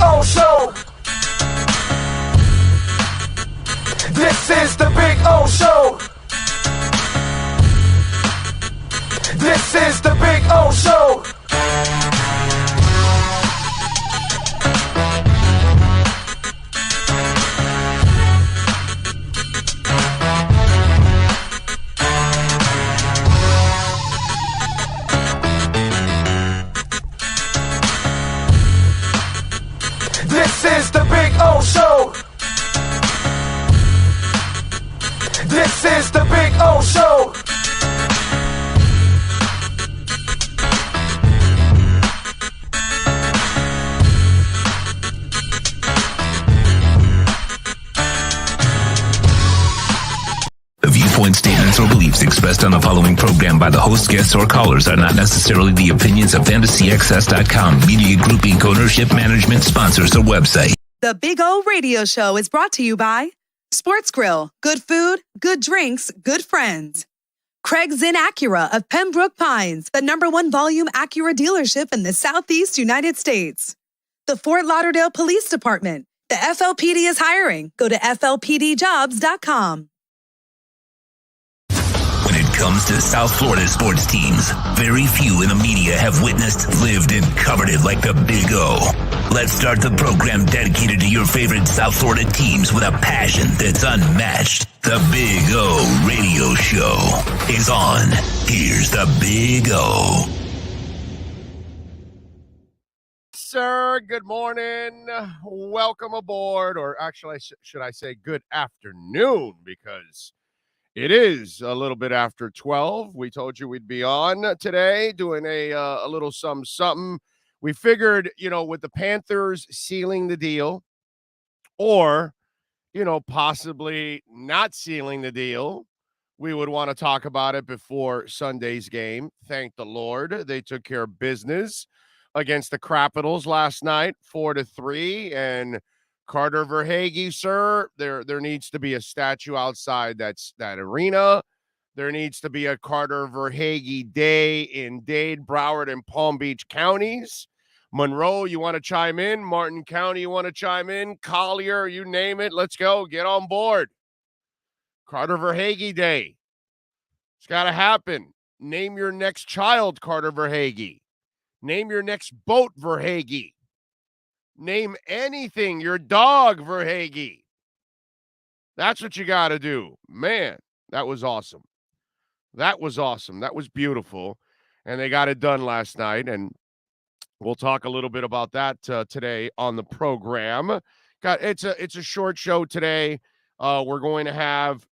O Show. This is the Big O Show. This is the Big O Show. This is the Big O Show. This is the Big O Show. The viewpoint statements or beliefs expressed on the following program by the host, guests, or callers are not necessarily the opinions of FantasyXS.com, Media Group Inc. ownership, management, sponsors, or website. The Big O Radio Show is brought to you by Sports Grill. Good food, good drinks, good friends. Craig's Inn Acura of Pembroke Pines, the #1 volume Acura dealership in the Southeast United States. The Fort Lauderdale Police Department. The FLPD is hiring. Go to FLPDjobs.com. When it comes to South Florida sports teams, very few in the media have witnessed, lived, and covered it like the Big O. Let's start the program dedicated to your favorite South Florida teams with a passion that's unmatched. The Big O Radio Show is on. Here's the Big O. Sir, good morning. Welcome aboard, or actually, should I say good afternoon, because it is a little bit after 12. We told you we'd be on today doing a little something. We figured, with the Panthers sealing the deal, or, possibly not sealing the deal, we would want to talk about it before Sunday's game. Thank the Lord. They took care of business against the Capitals last night, 4-3, and Carter Verhaeghe, sir, there needs to be a statue outside that arena. There needs to be a Carter Verhaeghe Day in Dade, Broward, and Palm Beach counties. Monroe, you want to chime in? Martin County, you want to chime in? Collier, you name it. Let's go. Get on board. Carter Verhaeghe Day. It's got to happen. Name your next child Carter Verhaeghe. Name your next boat Verhaeghe. Name anything, your dog Verhaeghe. That's what you got to do. Man, that was awesome. That was beautiful. And they got it done last night. And we'll talk a little bit about that today on the program. It's a short show today. We're going to have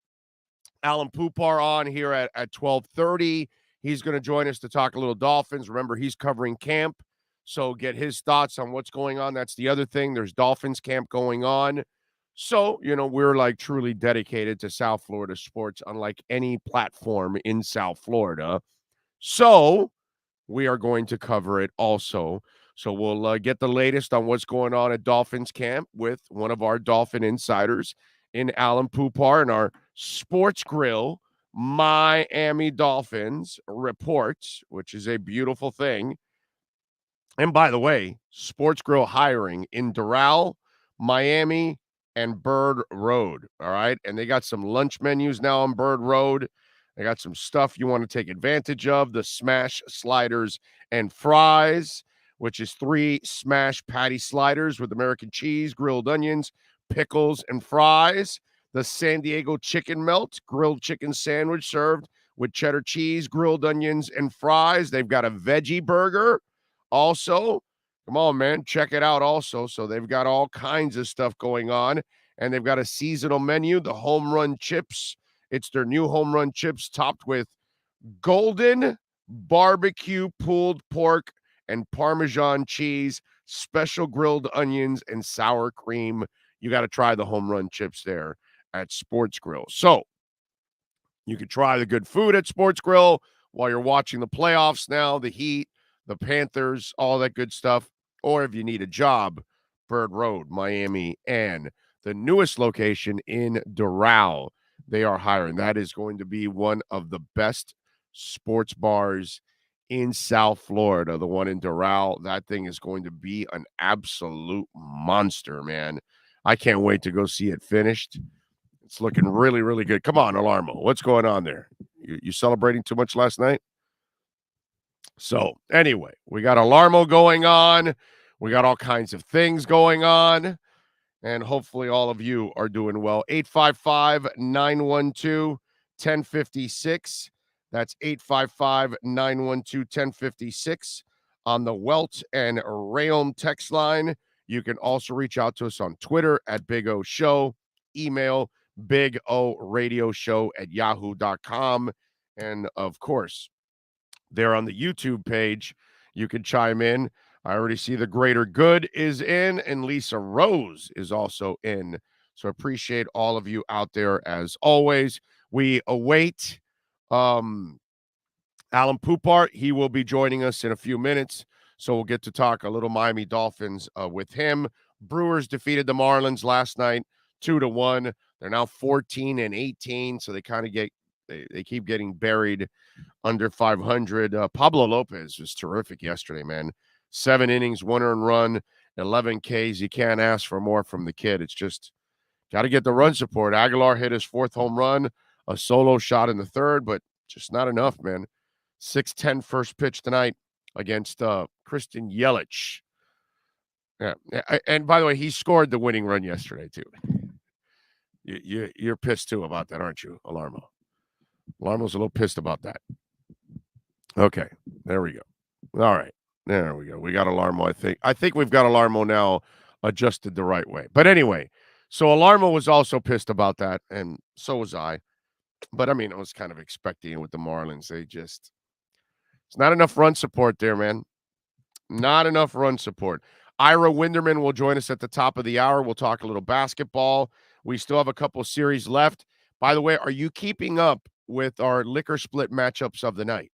Alan Poupar on here at 12:30. He's going to join us to talk a little Dolphins. Remember, he's covering camp. So get his thoughts on what's going on. That's the other thing. There's Dolphins camp going on. So, we're like truly dedicated to South Florida sports, unlike any platform in South Florida. So we are going to cover it also. So we'll get the latest on what's going on at Dolphins camp with one of our Dolphin insiders in Alan Poupar and our Sports Grill Miami Dolphins reports, which is a beautiful thing. And by the way, Sports Grill hiring in Doral, Miami, and Bird Road. All right. And they got some lunch menus now on Bird Road. They got some stuff you want to take advantage of. The smash sliders and fries, which is 3 smash patty sliders with American cheese, grilled onions, pickles, and fries. The San Diego chicken melt, grilled chicken sandwich served with cheddar cheese, grilled onions, and fries. They've got a veggie burger. Also, come on, man, check it out also. So they've got all kinds of stuff going on, and they've got a seasonal menu, the home run chips. It's their new home run chips topped with golden barbecue pulled pork and Parmesan cheese, special grilled onions, and sour cream. You got to try the home run chips there at Sports Grill. So you can try the good food at Sports Grill while you're watching the playoffs now, the Heat, the Panthers, all that good stuff. Or if you need a job, Bird Road, Miami, and the newest location in Doral, they are hiring. That is going to be one of the best sports bars in South Florida, the one in Doral. That thing is going to be an absolute monster, man. I can't wait to go see it finished. It's looking really, really good. Come on, Alarmo. What's going on there? You celebrating too much last night? So, anyway, we got Alarmo going on. We got all kinds of things going on. And hopefully all of you are doing well. 855-912-1056. That's 855-912-1056 on the Welt and Rayom text line. You can also reach out to us on Twitter at Big O Show, email bigoradioshow@yahoo.com. And of course, there on the YouTube page, you can chime in. I already see the Greater Good is in, and Lisa Rose is also in. So appreciate all of you out there as always. We await Alan Poupart. He will be joining us in a few minutes, so we'll get to talk a little Miami Dolphins with him. Brewers defeated the Marlins last night 2-1. They're now 14-18, so they kind of they keep getting buried under 500. Pablo Lopez was terrific yesterday, man. 7 innings, 1 earned run, 11 Ks. You can't ask for more from the kid. It's just got to get the run support. Aguilar hit his 4th home run, a solo shot in the 3rd, but just not enough, man. 6-10 first pitch tonight against Christian Yelich. Yeah, and by the way, he scored the winning run yesterday too. You're pissed too about that, aren't you, Alarmo? Alarmo's a little pissed about that. Okay, there we go. All right, there we go. We got Alarmo, I think we've got Alarmo now adjusted the right way. But anyway, so Alarmo was also pissed about that, and so was I. But, I mean, I was kind of expecting it with the Marlins. It's not enough run support there, man. Not enough run support. Ira Winderman will join us at the top of the hour. We'll talk a little basketball. We still have a couple series left. By the way, are you keeping up with our liquor split matchups of the night?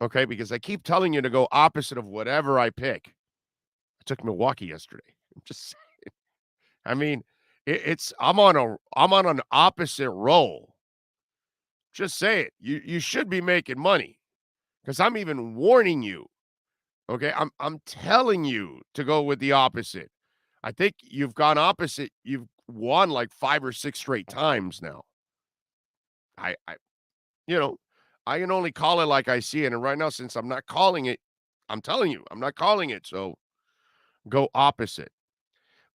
Okay, because I keep telling you to go opposite of whatever I pick. I took Milwaukee yesterday. I'm just saying. I mean, I'm on an opposite roll. Just say it. You should be making money because I'm even warning you. Okay, I'm telling you to go with the opposite. I think you've gone opposite. You've won like 5 or 6 straight times now. I can only call it like I see it. And right now, since I'm not calling it, I'm telling you, I'm not calling it. So go opposite.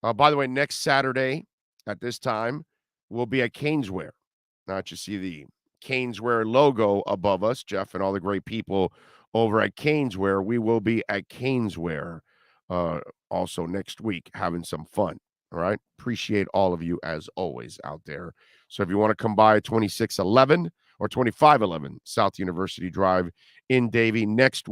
By the way, next Saturday at this time, we'll be at Caneswear. Now that you see the Caneswear logo above us, Jeff and all the great people over at Caneswear, we will be at Caneswear also next week having some fun. All right. Appreciate all of you as always out there. So if you want to come by 2611 or 2511 South University Drive in Davie next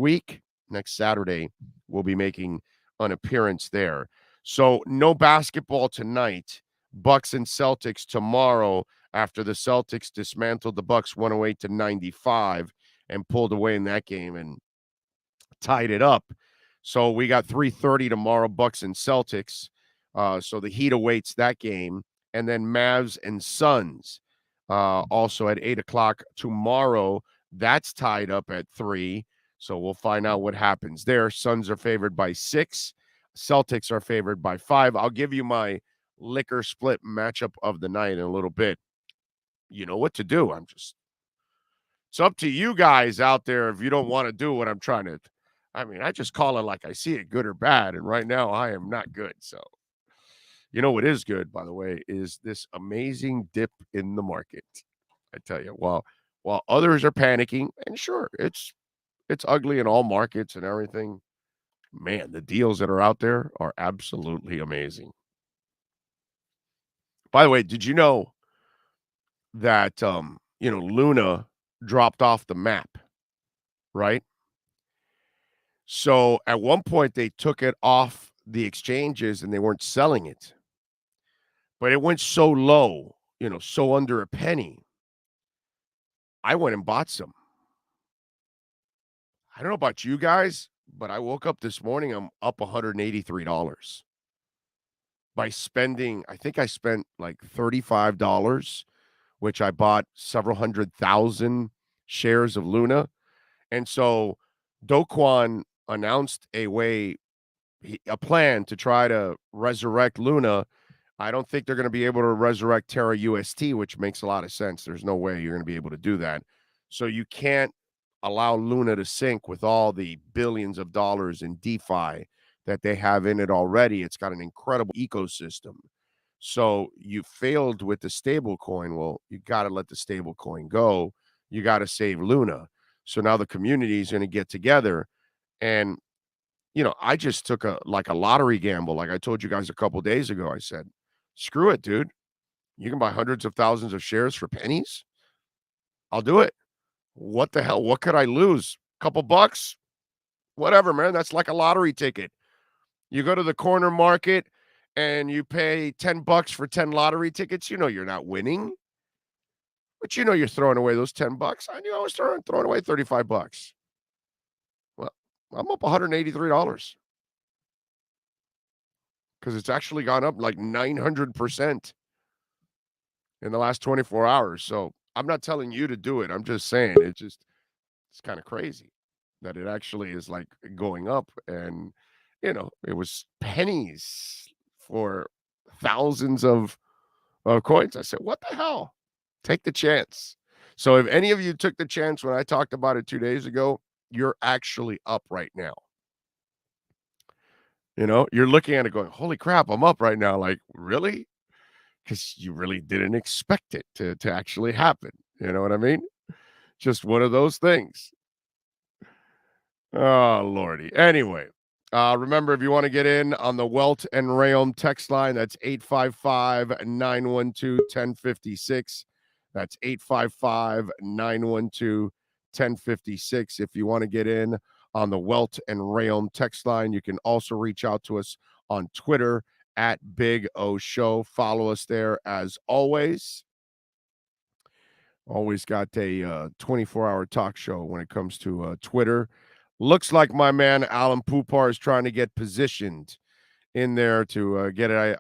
Saturday, we'll be making an appearance there. So no basketball tonight. Bucks and Celtics tomorrow after the Celtics dismantled the Bucks 108-95 and pulled away in that game and tied it up. So we got 3:30 tomorrow, Bucks and Celtics. So the Heat awaits that game. And then Mavs and Suns also at 8 o'clock tomorrow. That's tied up at 3. So we'll find out what happens there. Suns are favored by 6. Celtics are favored by 5. I'll give you my liquor split matchup of the night in a little bit. You know what to do. It's up to you guys out there if you don't want to do what I'm trying to. I mean, I just call it like I see it, good or bad. And right now I am not good. So, you know what is good, by the way, is this amazing dip in the market. I tell you, while others are panicking, and sure, it's ugly in all markets and everything. Man, the deals that are out there are absolutely amazing. By the way, did you know that Luna dropped off the map, right? So at one point they took it off the exchanges and they weren't selling it. But it went so low, so under a penny. I went and bought some. I don't know about you guys, but I woke up this morning, I'm up $183 by spending, I think I spent like $35, which I bought several 100,000 shares of Luna. And so Do Kwon announced a plan to try to resurrect Luna. I don't think they're going to be able to resurrect Terra UST, which makes a lot of sense. There's no way you're going to be able to do that. So you can't allow Luna to sink with all the billions of dollars in DeFi that they have in it already. It's got an incredible ecosystem. So you failed with the stable coin. Well, you got to let the stable coin go. You got to save Luna. So now the community is going to get together. And, I just took a lottery gamble. Like I told you guys a couple days ago, I said, screw it, dude. You can buy hundreds of thousands of shares for pennies. I'll do it. What the hell? What could I lose? A couple bucks? Whatever, man. That's like a lottery ticket. You go to the corner market and you pay $10 for 10 lottery tickets. You're not winning. But you're throwing away those $10. I knew I was throwing away $35. Well, I'm up $183 because it's actually gone up like 900% in the last 24 hours. So I'm not telling you to do it. I'm just saying it's kind of crazy that it actually is like going up. And, it was pennies for thousands of coins. I said, what the hell? Take the chance. So if any of you took the chance when I talked about it 2 days ago, you're actually up right now. You're looking at it going, holy crap, I'm up right now. Like, really? Because you really didn't expect it to actually happen. You know what I mean? Just one of those things. Oh, Lordy. Anyway, remember, if you want to get in on the Welt and Rayom text line, that's 855-912-1056. That's 855-912-1056. If you want to get in on the Welt and Rayom text line, you can also reach out to us on Twitter at Big O Show. Follow us there as always. Always got a 24-hour talk show when it comes to Twitter. Looks like my man Alan Poupar is trying to get positioned in there to get it.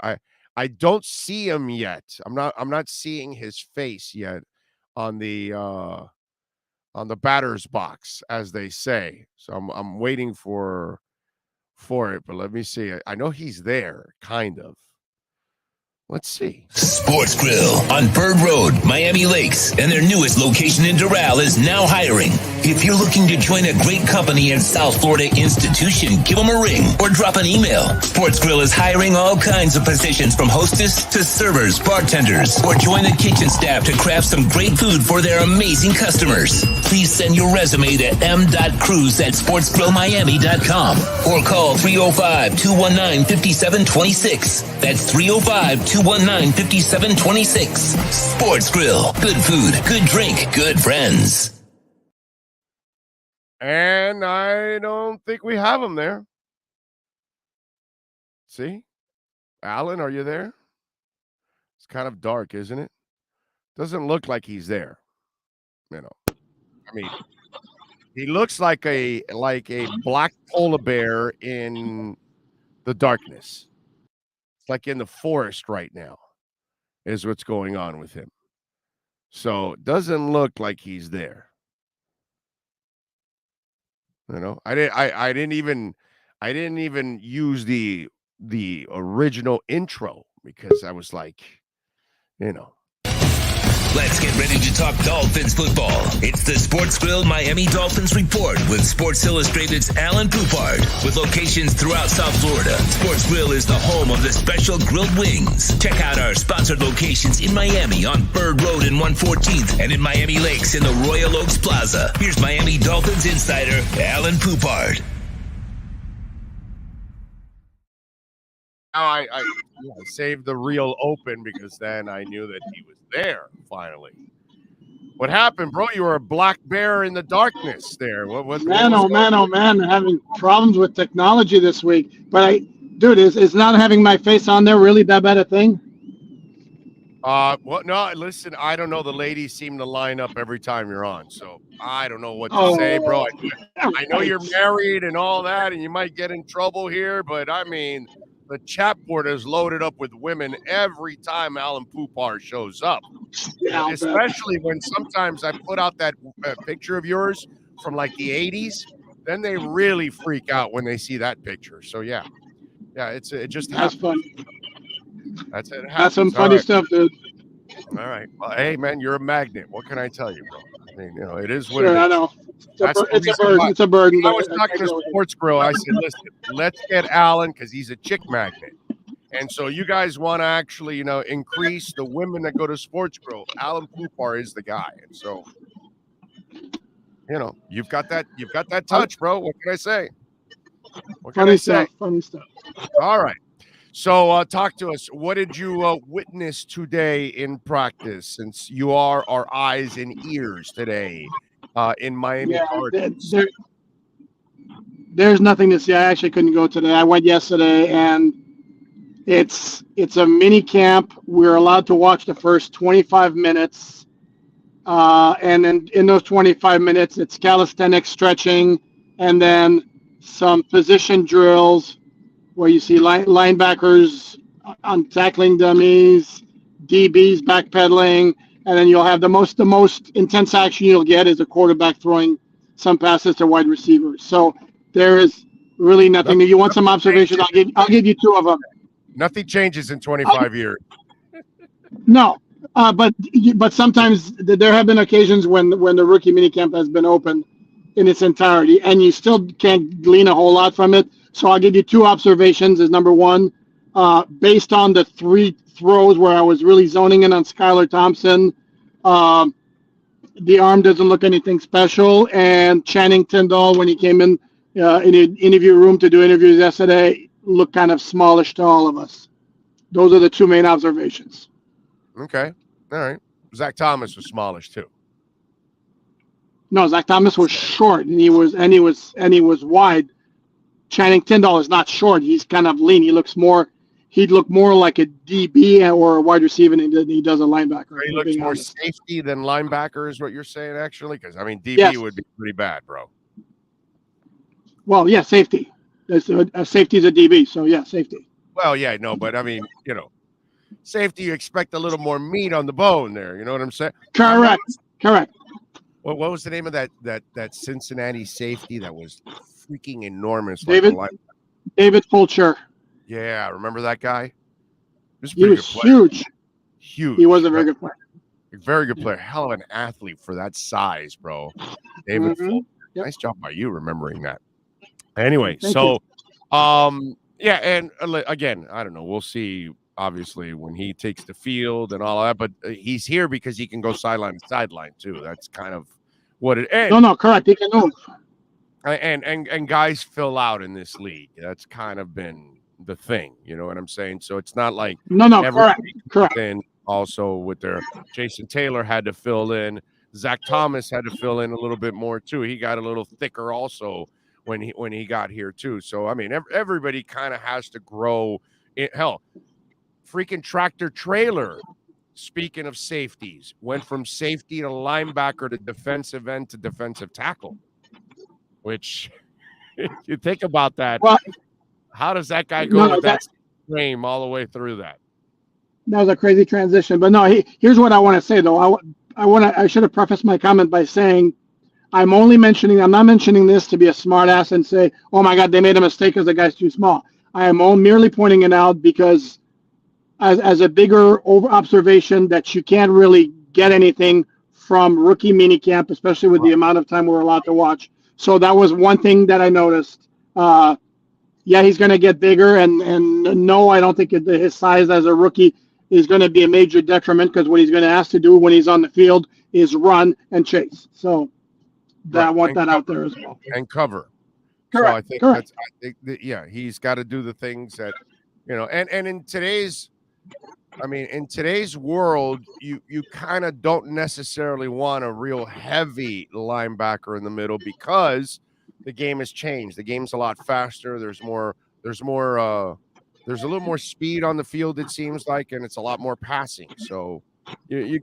I don't see him yet. I'm not seeing his face yet on the batter's box, as they say. So I'm waiting for it, but let me see. I know he's there, kind of. Let's see. Sports Grill on Bird Road, Miami Lakes, and their newest location in Doral is now hiring. If you're looking to join a great company and South Florida institution, give them a ring or drop an email. Sports Grill is hiring all kinds of positions from hostess to servers, bartenders, or join the kitchen staff to craft some great food for their amazing customers. Please send your resume to m.cruz@sportsgrillmiami.com or call 305-219-5726. That's 305-219-5726. Sports Grill. Good food, good drink, good friends. And I don't think we have him there. See? Alan, are you there? It's kind of dark, isn't it? Doesn't look like he's there. I mean, he looks like a black polar bear in the darkness. It's like in the forest right now is what's going on with him. So it doesn't look like he's there. I didn't even use the original intro because I was like, Let's get ready to talk Dolphins football. It's the Sports Grill Miami Dolphins Report with Sports Illustrated's Alan Poupard. With locations throughout South Florida, Sports Grill is the home of the special grilled wings. Check out our sponsored locations in Miami on Bird Road in 114th and in Miami Lakes in the Royal Oaks Plaza. Here's Miami Dolphins insider Alan Poupard. Now I saved the reel open because then I knew that he was there finally. What happened, bro? You were a black bear in the darkness there. What man, I'm having problems with technology this week. But dude, is not having my face on there really that bad a thing? No, listen, I don't know. The ladies seem to line up every time you're on, so I don't know what to say, bro. I know you're married and all that, and you might get in trouble here, but I mean, the chat board is loaded up with women every time Alan Poupar shows up. Yeah, especially when sometimes I put out that picture of yours from like the 80s, then they really freak out when they see that picture. So yeah, it just That's happens. fun. That's it. That's some Happens. funny stuff, dude. All right. Well, hey man, you're a magnet. What can I tell you, bro? I mean, it is what Sure, it is. I know. That's the It's a reason burden. why. It's a burden. I But was talking to Sports Grill. I said, listen, let's get Alan because he's a chick magnet. And so you guys want to actually, increase the women that go to Sports Grill. Alan Poupar is the guy. And so, you've got that touch, bro. What can I say? What can I say? Funny stuff. All right. So talk to us. What did you witness today in practice, since you are our eyes and ears today in Miami Gardens? There's nothing to see. I actually couldn't go today. I went yesterday, and it's a mini camp. We're allowed to watch the first 25 minutes. And then in those 25 minutes, it's calisthenics, stretching, and then some position drills where you see linebackers on tackling dummies, DBs backpedaling, and then you'll have the most intense action you'll get is a quarterback throwing some passes to wide receivers. So there is really nothing. You want some observations? I'll give you two of them. Nothing changes in 25 years. No, but sometimes there have been occasions when the rookie minicamp has been open in its entirety, and you still can't glean a whole lot from it. So I'll give you two observations. Is number one, based on the three throws where I was really zoning in on Skylar Thompson, the arm doesn't look anything special. And Channing Tindall, when he came in an interview room to do interviews yesterday, looked kind of smallish to all of us. Those are the two main observations. Okay. All right. Zach Thomas was smallish too. No, Zach Thomas was short, and he was wide. Channing Tindall is not short. He's kind of lean. He'd look more like a DB or a wide receiver than he does a linebacker. He looks more safety than linebacker is what you're saying, actually? Because, DB would be pretty bad, bro. Well, yeah, safety. Safety is a DB, so yeah, safety. Well, yeah, no, but safety, you expect a little more meat on the bone there. You know what I'm saying? Correct. What was the name of that Cincinnati safety that was freaking enormous? David Fulcher. Yeah, remember that guy? He was huge. Huge. He was a very good player. Very good player. Hell of an athlete for that size, bro. David Fulcher. Yep. Nice job by you remembering that. Anyway, yeah, and again, I don't know. We'll see, obviously, when he takes the field and all of that, but he's here because he can go sideline to sideline, too. That's kind of what it is. No, correct. He can move. And guys fill out in this league. That's kind of been the thing, you know what I'm saying? So it's not like correct. And also with their Jason Taylor had to fill in. Zach Thomas had to fill in a little bit more too. He got a little thicker also when he got here too. So everybody kind of has to grow. Hell, freaking tractor trailer. Speaking of safeties, went from safety to linebacker to defensive end to defensive tackle. Which, you think about that. Well, how does that guy go with that frame all the way through that? That was a crazy transition. But no, here's what I want to say though. I should have prefaced my comment by saying I'm not mentioning this to be a smart ass and say, oh my God, they made a mistake because the guy's too small. I am merely pointing it out because as a bigger observation that you can't really get anything from rookie minicamp, especially with the amount of time we're allowed to watch. So that was one thing that I noticed. Yeah, he's going to get bigger, and no, I don't think his size as a rookie is going to be a major detriment because what he's going to ask to do when he's on the field is run and chase. So I want that out there as well. And cover. Correct. So I think he's got to do the things that, and in today's world, you kind of don't necessarily want a real heavy linebacker in the middle because the game has changed. The game's a lot faster. There's a little more speed on the field, it seems like, and it's a lot more passing. So the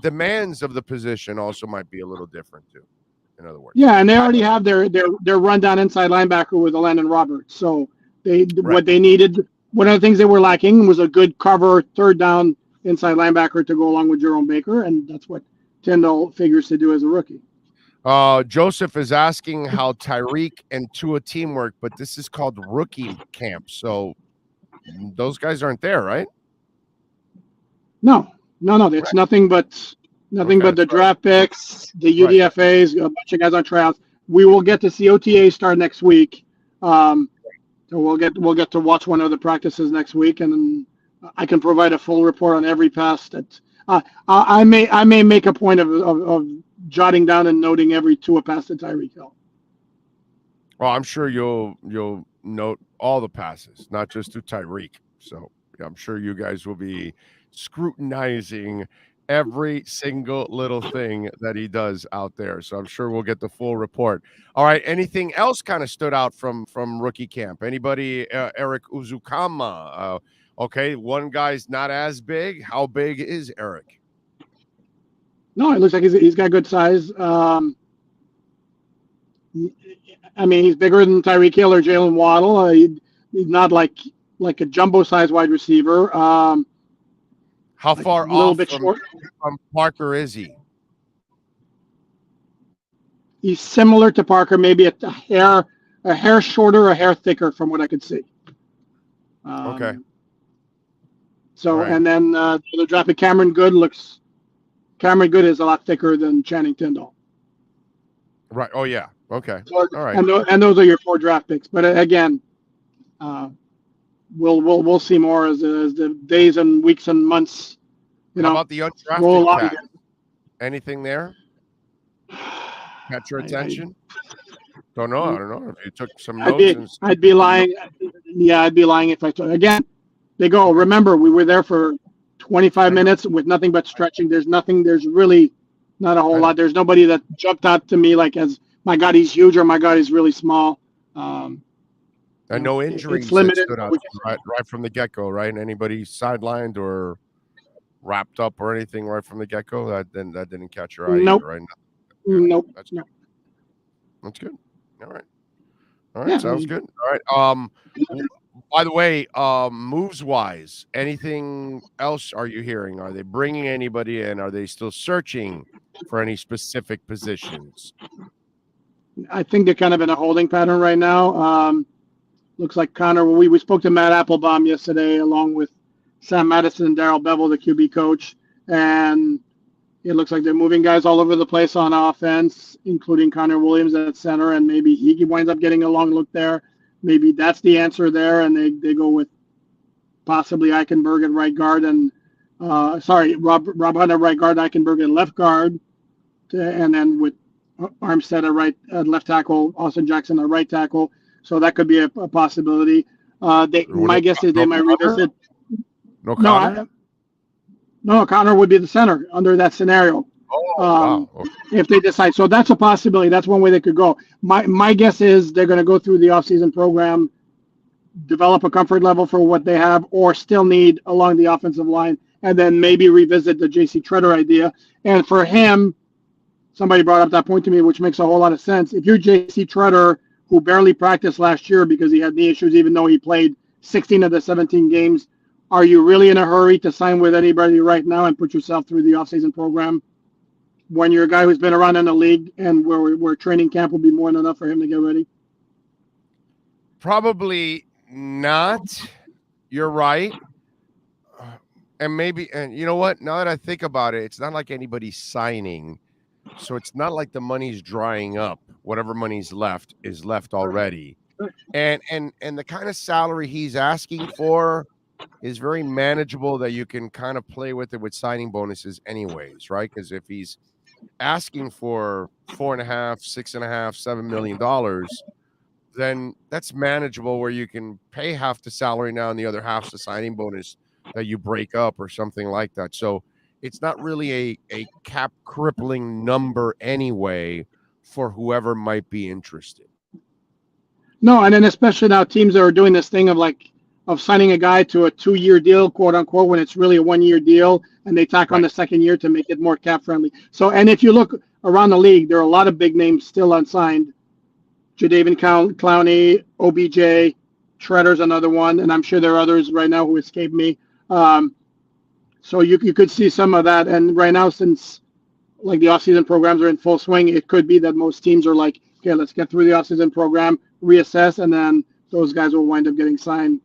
demands of the position also might be a little different too. In other words, yeah, and they already have their rundown inside linebacker with Landon Roberts. So what they needed. One of the things they were lacking was a good cover third down inside linebacker to go along with Jerome Baker, and that's what Tyndall figures to do as a rookie. Joseph is asking how Tyreek and Tua teamwork, but this is called rookie camp. So those guys aren't there, right? No. It's nothing but the draft picks, the UDFAs, a bunch of guys on tryouts. We will get to see OTA start next week. So we'll get to watch one of the practices next week, and then I can provide a full report on every pass that I may make a point of jotting down and noting every Tua pass to Tyreek Hill. Well, I'm sure you'll note all the passes, not just to Tyreek. So yeah, I'm sure you guys will be scrutinizing every single little thing that he does out there. So I'm sure we'll get the full report. All right. Anything else kind of stood out from rookie camp? Anybody? Eric Uzukama. Okay, one guy's not as big. How big is Eric? No, it looks like he's got good size. I mean, he's bigger than Tyreek Hill or Jalen Waddle. He's not like a jumbo-sized wide receiver. How far off from Parker is he? He's similar to Parker, maybe a hair shorter, a hair thicker, from what I could see. Okay. So, right. And then the draft Cameron Good is a lot thicker than Channing Tindall. Right. Oh yeah. Okay. So, all right. And those are your 4 draft picks. But again, we'll see more as the days and weeks and months. How about the undrafted cat? Anything there? Catch your attention? Don't know. I don't know if you took some notes. I'd be lying. Yeah, I'd be lying if I took. Again, they go. Remember, we were there for 25 minutes with nothing but stretching. There's really not a whole lot. There's nobody that jumped out to me like as my God, he's huge or my God, he's really small. And no injuries limited. Stood out right from the get-go, right? And anybody sidelined or wrapped up or anything right from the get-go that didn't catch your eye nope. either, right? Nope. That's good. That's good. All right. Yeah. Sounds good. All right. By the way, moves wise, anything else are you hearing? Are they bringing anybody in? Are they still searching for any specific positions? I think they're kind of in a holding pattern right now. Looks like Connor. We spoke to Matt Applebaum yesterday, along with Sam Madison and Darrell Bevel, the QB coach, and it looks like they're moving guys all over the place on offense, including Connor Williams at center, and maybe he winds up getting a long look there. Maybe that's the answer there, and they go with possibly Eichenberg at right guard and Rob Hunt at right guard, Eichenberg at left guard, and then with Armstead at left tackle, Austin Jackson at right tackle. So that could be a possibility. My guess is they might revisit. No Connor? No, Connor would be the center under that scenario. Wow. Okay. If they decide. So that's a possibility. That's one way they could go. My guess is they're going to go through the offseason program, develop a comfort level for what they have or still need along the offensive line, and then maybe revisit the J.C. Treader idea. And for him, somebody brought up that point to me, which makes a whole lot of sense. If you're J.C. Treader, who barely practiced last year because he had knee issues, even though he played 16 of the 17 games, are you really in a hurry to sign with anybody right now and put yourself through the offseason program when you're a guy who's been around in the league and where training camp will be more than enough for him to get ready? Probably not. You're right. And you know what? Now that I think about it, it's not like anybody's signing. So it's not like the money's drying up. Whatever money's left is left already. And the kind of salary he's asking for is very manageable that you can kind of play with it with signing bonuses anyways, right? Because if he's asking for $4.5, $6.5, $7 million, then that's manageable where you can pay half the salary now and the other half's the signing bonus that you break up or something like that. So it's not really a cap crippling number anyway for whoever might be interested. No, and then especially now teams that are doing this thing of signing a guy to a 2-year deal, quote unquote, when it's really a 1-year deal, and they tack on the second year to make it more cap friendly. So, and if you look around the league, there are a lot of big names still unsigned. Jadeveon Clowney, OBJ, Treader's another one, and I'm sure there are others right now who escape me. So you could see some of that. And right now, since like the offseason programs are in full swing, it could be that most teams are like, okay, let's get through the offseason program, reassess, and then those guys will wind up getting signed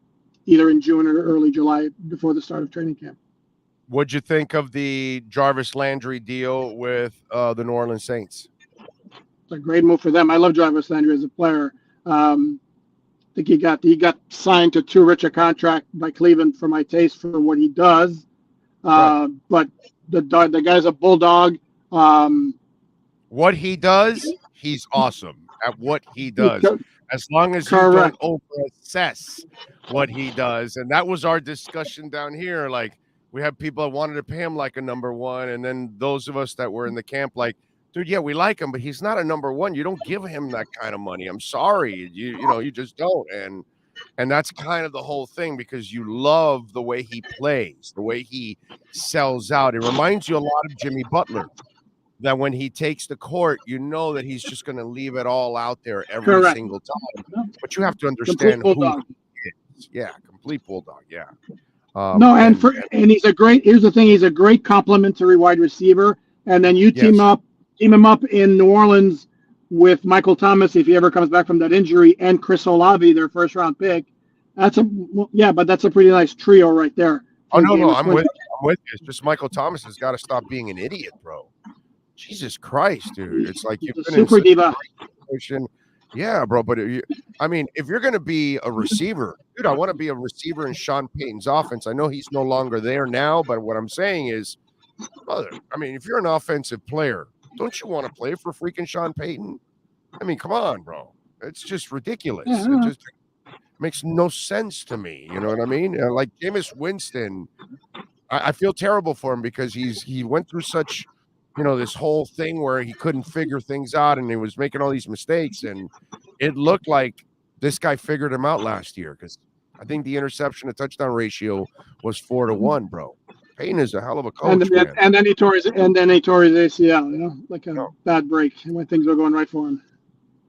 either in June or early July before the start of training camp. What'd you think of the Jarvis Landry deal with the New Orleans Saints? It's a great move for them. I love Jarvis Landry as a player. I think he got signed to too rich a contract by Cleveland for my taste for what he does. But the guy's a bulldog. What he does, he's awesome at what he does. As long as you don't over-assess what he does. And that was our discussion down here. Like, we have people that wanted to pay him like a number one, and then those of us that were in the camp like, dude, yeah, we like him, but he's not a number one. You don't give him that kind of money. I'm sorry. You just don't. And that's kind of the whole thing, because you love the way he plays, the way he sells out. It reminds you a lot of Jimmy Butler, that when he takes the court, you know that he's just going to leave it all out there every single time. But you have to understand who he is. Yeah, complete bulldog. Yeah. And he's a great. Here's the thing: he's a great complementary wide receiver. And then you team him up in New Orleans with Michael Thomas if he ever comes back from that injury, and Chris Olave, their first round pick. That's a pretty nice trio right there. Oh no, I'm with you. It's just Michael Thomas has got to stop being an idiot, bro. Jesus Christ, dude! It's like you've been super diva. Yeah, bro. But if you're going to be a receiver, dude, I want to be a receiver in Sean Payton's offense. I know he's no longer there now, but what I'm saying is, brother, if you're an offensive player, don't you want to play for freaking Sean Payton? Come on, bro. It's just ridiculous. It just makes no sense to me. You know what I mean? Like Jameis Winston, I feel terrible for him because he went through such, this whole thing where he couldn't figure things out and he was making all these mistakes. And it looked like this guy figured him out last year, because I think the interception to touchdown ratio was 4-1, bro. Payton is a hell of a coach. And then he tore his ACL, like a bad break when things were going right for him.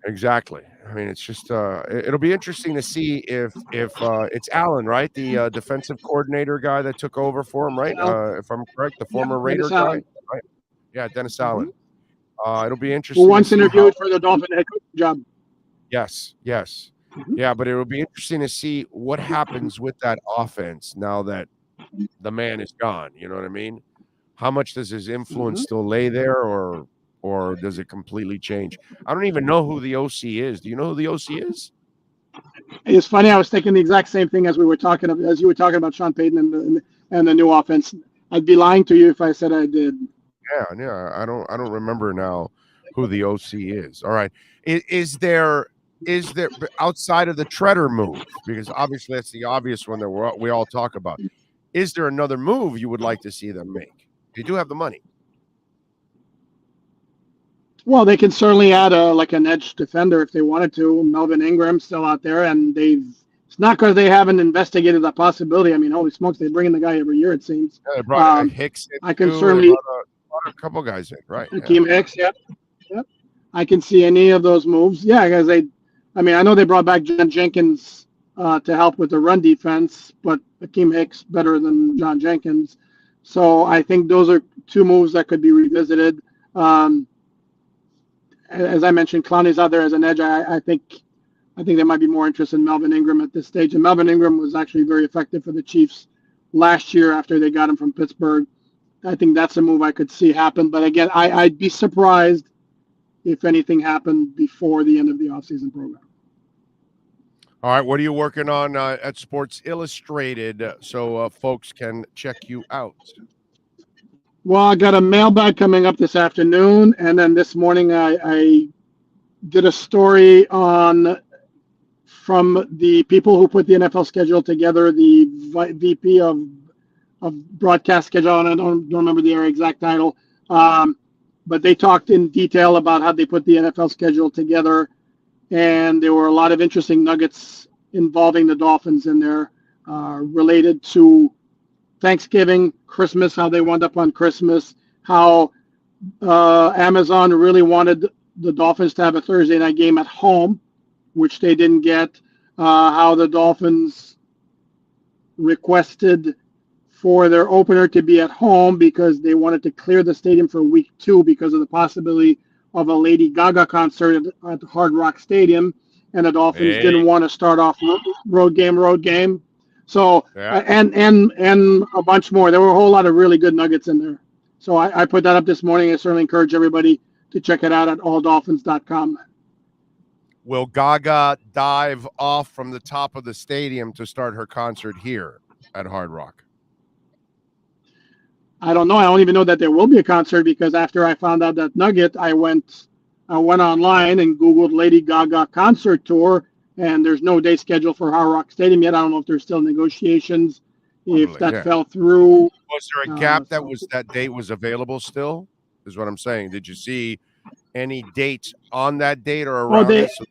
Exactly. It's just it'll be interesting to see if it's Allen, right? The defensive coordinator guy that took over for him, right? If I'm correct, the former Raider guy. Right? Yeah, Dennis Allen. It'll be interesting. Who once interviewed for the Dolphin head coach job. Yes. Yeah, but it will be interesting to see what happens with that offense now that the man is gone. You know what I mean? How much does his influence still lay there, or does it completely change? I don't even know who the OC is. Do you know who the OC is? It's funny. I was thinking the exact same thing as you were talking about Sean Payton and the new offense. I'd be lying to you if I said I did. Yeah. I don't remember now who the OC is. All right. Is there outside of the Treader move, because obviously that's the obvious one that we all talk about, is there another move you would like to see them make? They do have the money. Well, they can certainly add an edge defender if they wanted to. Melvin Ingram's still out there, and it's not because they haven't investigated that possibility. Holy smokes, they bring in the guy every year, it seems. Yeah, they brought Hicks in. I can certainly brought a couple guys in, right? Hakeem Hicks, yep. I can see any of those moves. Yeah, because I know they brought back John Jenkins to help with the run defense, but Hakeem Hicks better than John Jenkins. So I think those are two moves that could be revisited. As I mentioned, Clowney's out there as an edge. I think they might be more interested in Melvin Ingram at this stage. And Melvin Ingram was actually very effective for the Chiefs last year after they got him from Pittsburgh. I think that's a move I could see happen. But again, I'd be surprised if anything happened before the end of the offseason program. All right, what are you working on at Sports Illustrated so folks can check you out? Well, I got a mailbag coming up this afternoon, and then this morning I did a story from the people who put the NFL schedule together, the VP of broadcast schedule, and I don't remember the exact title, but they talked in detail about how they put the NFL schedule together, and there were a lot of interesting nuggets involving the Dolphins in there related to Thanksgiving, Christmas, how they wound up on Christmas, how Amazon really wanted the Dolphins to have a Thursday night game at home, which they didn't get, how the Dolphins requested for their opener to be at home because they wanted to clear the stadium for week 2 because of the possibility of a Lady Gaga concert at the Hard Rock Stadium, and the Dolphins didn't want to start off road game. So and a bunch more. There were a whole lot of really good nuggets in there. So I put that up this morning. I certainly encourage everybody to check it out at alldolphins.com. Will Gaga dive off from the top of the stadium to start her concert here at Hard Rock? I don't know. I don't even know that there will be a concert because after I found out that nugget, I went online and Googled Lady Gaga concert tour, and there's no day scheduled for Hard Rock Stadium yet. I don't know if there's still negotiations. If that fell through. Was there a gap that date was available still? Is what I'm saying. Did you see any dates on that date or around it? So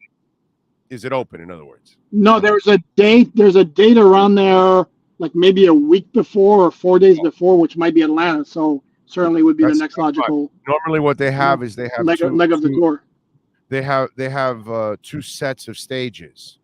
is it open, in other words? No, there's a date. There's a date around there, like maybe a week before or 4 days before, which might be Atlanta. So certainly would be the next logical. Normally, what they have is they have leg of the tour. They have 2 sets of stages.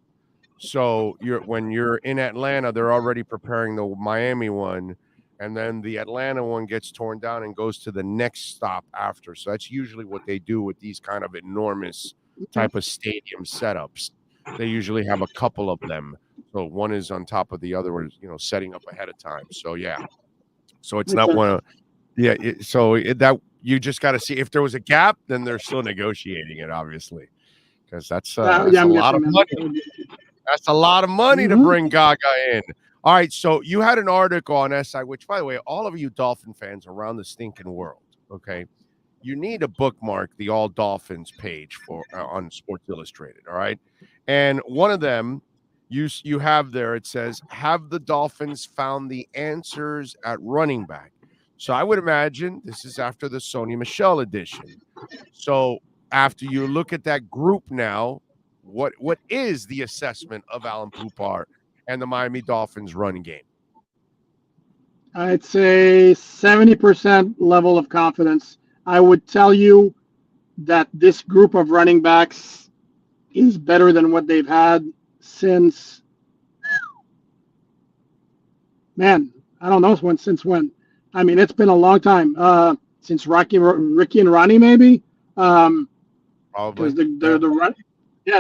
So when you're in Atlanta, they're already preparing the Miami one, and then the Atlanta one gets torn down and goes to the next stop after. So that's usually what they do with these kind of enormous type of stadium setups. They usually have a couple of them. So one is on top of the other one, setting up ahead of time. So yeah. So it's not one of that you just got to see if there was a gap, then they're still negotiating it, obviously, because that's a lot of money. That's a lot of money to bring Gaga in. All right, so you had an article on SI, which, by the way, all of you Dolphin fans around the stinking world, okay, you need to bookmark the All Dolphins page on Sports Illustrated, all right? And one of them, you have there, it says, have the Dolphins found the answers at running back? So I would imagine this is after the Sony Michel edition. So after you look at that group now, what is the assessment of Alan Poupart and the Miami Dolphins running game? I'd say 70% level of confidence. I would tell you that this group of running backs is better than what they've had since, I don't know since when. I mean, it's been a long time. Since Ricky and Ronnie, maybe. Probably. Because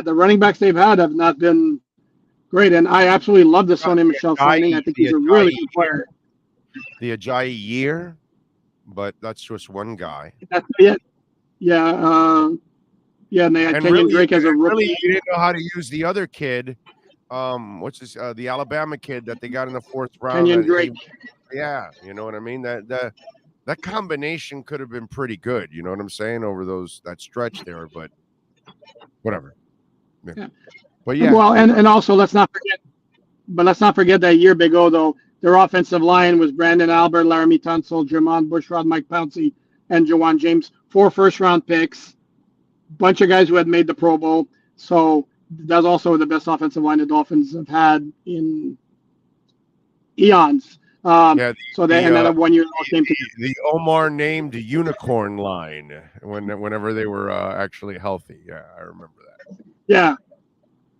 the running backs they've had have not been great, and I absolutely love the Sony Michel signing. I think he's a really good player. The Ajayi year, but that's just one guy. That's it. Yeah, and they had Kenyon Drake as a rookie. Really, you didn't know how to use the other kid. What's this? The Alabama kid that they got in the 4th round. Kenyon Drake. Yeah, you know what I mean. That combination could have been pretty good. You know what I'm saying, over that stretch there, but whatever. Yeah. But yeah. Well, and also let's not forget that year, Big O, though, their offensive line was Brandon Albert, Laramie Tunsil, Jermon Bushrod, Mike Pouncey, and Jawan James. 4 first-round picks, bunch of guys who had made the Pro Bowl. So that's also the best offensive line the Dolphins have had in eons. So they ended up 1 year came to the Omar named unicorn line whenever they were actually healthy. Yeah, I remember that. Yeah,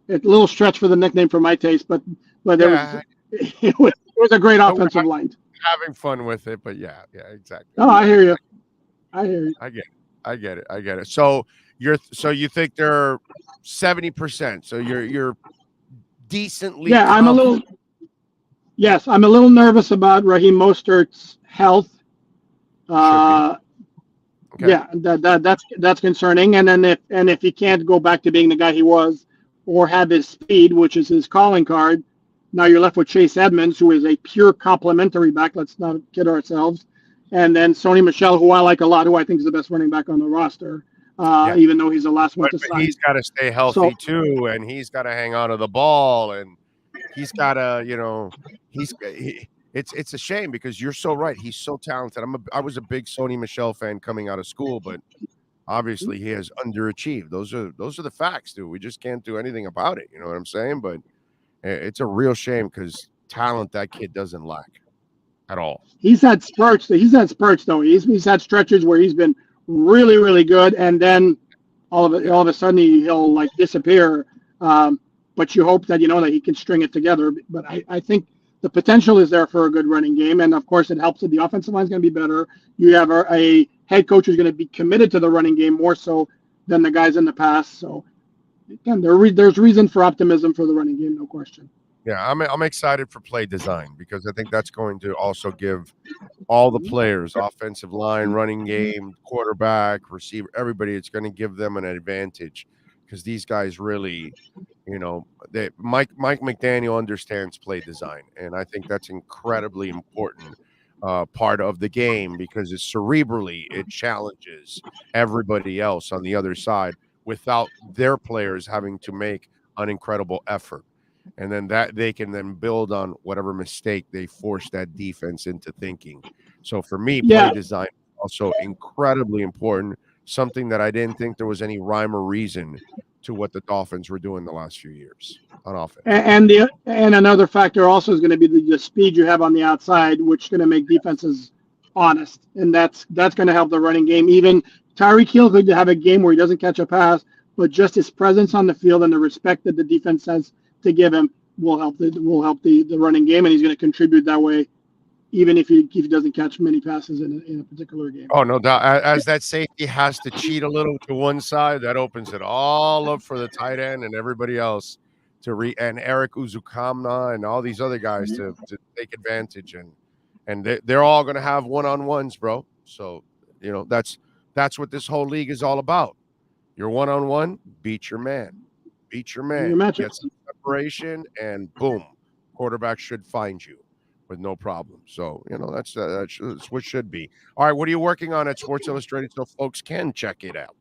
it's a little stretch for the nickname for my taste, but it was a great offensive line. Having fun with it, but yeah, exactly. Oh, I hear you. I get it. So you think they're 70%? So you're decently. Yeah, confident. I'm a little nervous about Raheem Mostert's health. Okay. Yeah, that's concerning. And then if he can't go back to being the guy he was, or have his speed, which is his calling card, now you're left with Chase Edmonds, who is a pure complementary back. Let's not kid ourselves. And then Sony Michel, who I like a lot, who I think is the best running back on the roster, even though he's the last one to sign. He's got to stay healthy too, and he's got to hang on to the ball, and he's got to, it's a shame because you're so right. He's so talented. I was a big Sony Michel fan coming out of school, but obviously he has underachieved. Those are the facts, dude. We just can't do anything about it. You know what I'm saying? But it's a real shame because talent that kid doesn't lack at all. He's had spurts. Though. He's had stretches where he's been really, really good, and then all of a sudden he'll disappear. But you hope that that he can string it together. But I think the potential is there for a good running game. And of course, it helps that the offensive line is going to be better. You have a head coach who's going to be committed to the running game more so than the guys in the past. So again, there's reason for optimism for the running game, no question. Yeah, I'm excited for play design because I think that's going to also give all the players, offensive line, running game, quarterback, receiver, everybody, it's going to give them an advantage because these guys really, Mike McDaniel understands play design, and I think that's incredibly important part of the game because it challenges everybody else on the other side without their players having to make an incredible effort. And then that they can then build on whatever mistake they force that defense into thinking. So for me, play design is also incredibly important, something that I didn't think there was any rhyme or reason to what the Dolphins were doing the last few years on offense. And another factor also is going to be the speed you have on the outside, which is going to make defenses honest. And that's going to help the running game. Even Tyreek Hill could have a game where he doesn't catch a pass, but just his presence on the field and the respect that the defense has to give him will help the running game, and he's going to contribute that way, even if he doesn't catch many passes in a particular game. Oh, no doubt. As that safety has to cheat a little to one side, that opens it all up for the tight end and everybody else and Eric Uzukamna and all these other guys to take advantage, and they're all going to have one-on-ones, bro. So that's what this whole league is all about. You're one-on-one, beat your man. Get some separation, and boom, quarterback should find you with no problem. So, that's what should be. All right, what are you working on at Sports Illustrated so folks can check it out?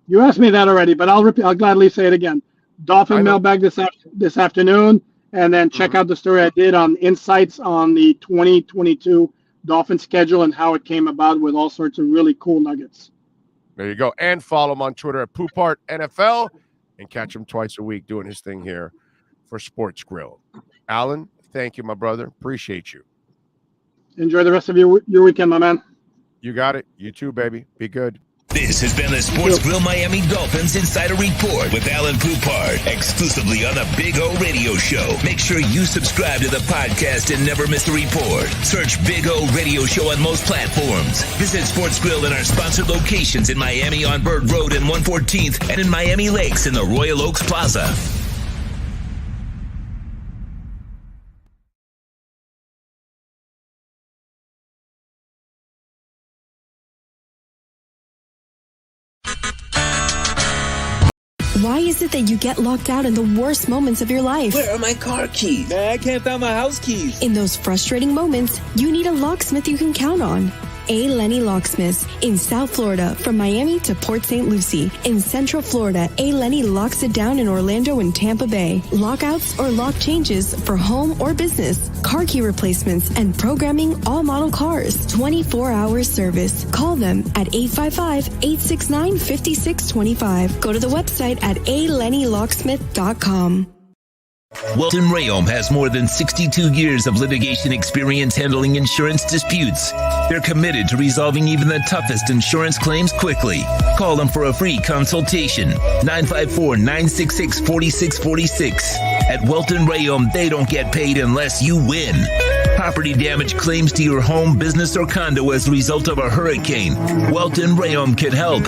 You asked me that already, but I'll gladly say it again. Dolphin mailbag this afternoon, and then check out the story I did on insights on the 2022 Dolphin schedule and how it came about with all sorts of really cool nuggets. There you go. And follow him on Twitter at Poopart NFL. And catch him twice a week doing his thing here for Sports Grill. Alan, thank you, my brother. Appreciate you. Enjoy the rest of your weekend, my man. You got it. You too, baby. Be good. This has been the Sports Grill Miami Dolphins Insider Report with Alan Poupart, exclusively on the Big O Radio Show. Make sure you subscribe to the podcast and never miss a report. Search Big O Radio Show on most platforms. Visit Sports Grill in our sponsored locations in Miami on Bird Road and 114th and in Miami Lakes in the Royal Oaks Plaza. Why is it that you get locked out in the worst moments of your life? Where are my car keys? Man, I can't find my house keys. In those frustrating moments, you need a locksmith you can count on. A. Lenny Locksmiths in South Florida, from Miami to Port St. Lucie. In Central Florida, A. Lenny locks it down in Orlando and Tampa Bay. Lockouts or lock changes for home or business. Car key replacements and programming all model cars. 24-hour service. Call them at 855-869-5625. Go to the website at alennylocksmith.com. Welton Rayom has more than 62 years of litigation experience handling insurance disputes. They're committed to resolving even the toughest insurance claims quickly. Call them for a free consultation. 954-966-4646. At Welton Rayom, they don't get paid unless you win. Property damage claims to your home, business, or condo as a result of a hurricane. Welton Rayom can help.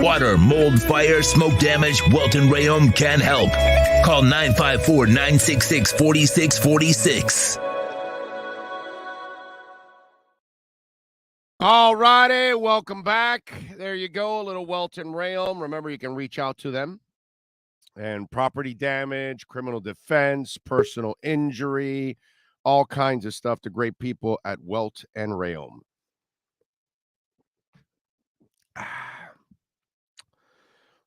Water, mold, fire, smoke damage, Welton Rayom can help. Call 954-966-4646. All righty, welcome back. There you go, a little Welton Rayom. Remember, you can reach out to them. And property damage, criminal defense, personal injury, all kinds of stuff. The great people at Welt and Rayom.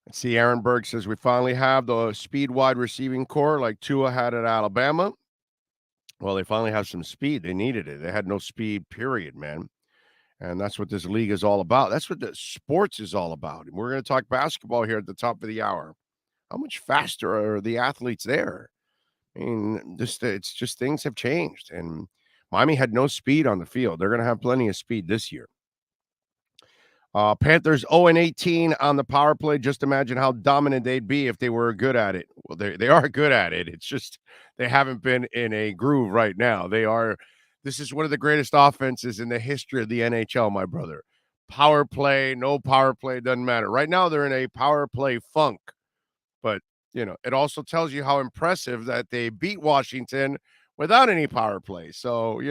Let's see, Aaron Berg says we finally have the speed wide receiving core like Tua had at Alabama. Well, they finally have some speed. They needed it. They had no speed, period, man. And that's what this league is all about. That's what the sports is all about. And we're going to talk basketball here at the top of the hour. How much faster are the athletes there? I mean, it's just things have changed. And Miami had no speed on the field. They're going to have plenty of speed this year. Panthers 0-18 on the power play. Just imagine how dominant they'd be if they were good at it. they are good at it. It's just they haven't been in a groove right now. This is one of the greatest offenses in the history of the NHL, my brother. Power play, no power play, doesn't matter. Right now, they're in a power play funk. But, it also tells you how impressive that they beat Washington without any power play. So,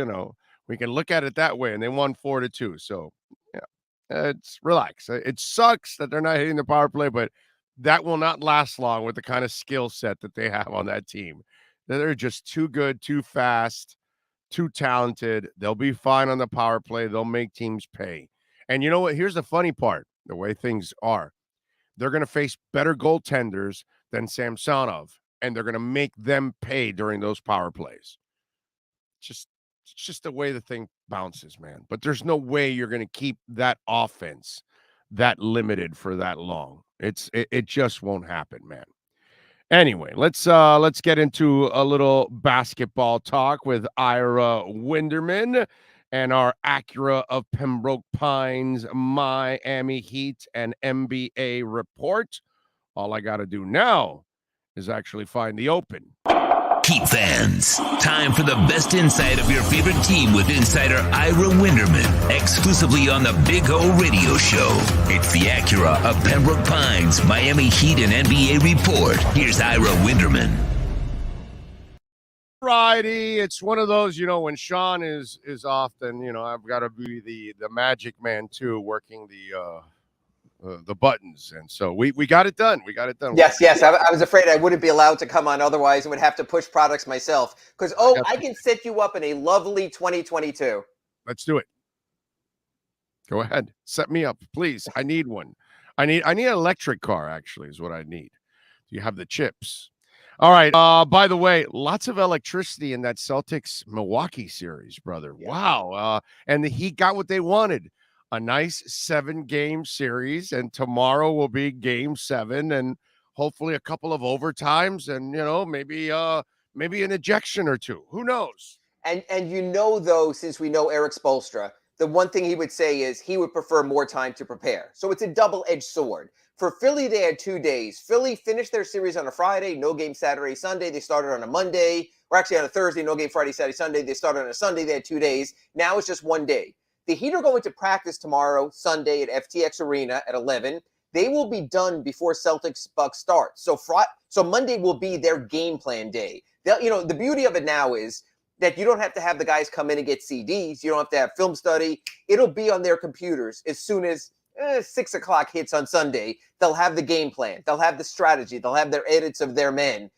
we can look at it that way. And they won 4-2. So, yeah, it's relax. It sucks that they're not hitting the power play, but that will not last long with the kind of skill set that they have on that team. They're just too good, too fast, too talented. They'll be fine on the power play. They'll make teams pay. And you know what? Here's the funny part, the way things are. They're going to face better goaltenders than Samsonov, and they're going to make them pay during those power plays. It's just the way the thing bounces, man. But there's no way you're going to keep that offense that limited for that long. It just won't happen, man. Anyway, let's get into a little basketball talk with Ira Winderman and our Acura of Pembroke Pines Miami Heat and NBA report. All I got to do now is actually find the open. Heat fans, time for the best insight of your favorite team with insider Ira Winderman, exclusively on the Big O Radio Show. It's the Acura of Pembroke Pines Miami Heat and NBA report. Here's Ira Winderman. Friday, it's one of those, when Sean is off, then I've got to be the magic man too, working the buttons, and so we got it done. Yes. I was afraid I wouldn't be allowed to come on otherwise. I would have to push products myself because I can set you up in a lovely 2022. Let's do it. Go ahead, set me up, please. I need one. I need an electric car. Actually, is what I need. Do you have the chips? All right. By the way, lots of electricity in that Celtics Milwaukee series, brother. Yeah. Wow. And the Heat got what they wanted. A nice 7-game series, and tomorrow will be game 7, and hopefully a couple of overtimes, and maybe an ejection or two. Who knows? And though, since we know Eric Spoelstra, the one thing he would say is he would prefer more time to prepare. So it's a double-edged sword. For Philly, they had 2 days. Philly finished their series on a Friday, no game Saturday, Sunday. They started on a Monday, or actually on a Thursday, no game Friday, Saturday, Sunday. They started on a Sunday. They had 2 days. Now it's just 1 day. The Heat are going to practice tomorrow, Sunday, at FTX Arena at 11. They will be done before Celtics-Bucks starts. So Monday will be their game plan day. The beauty of it now is that you don't have to have the guys come in and get CDs. You don't have to have film study. It'll be on their computers as soon as 6 o'clock hits on Sunday. They'll have the game plan. They'll have the strategy. They'll have their edits of their men.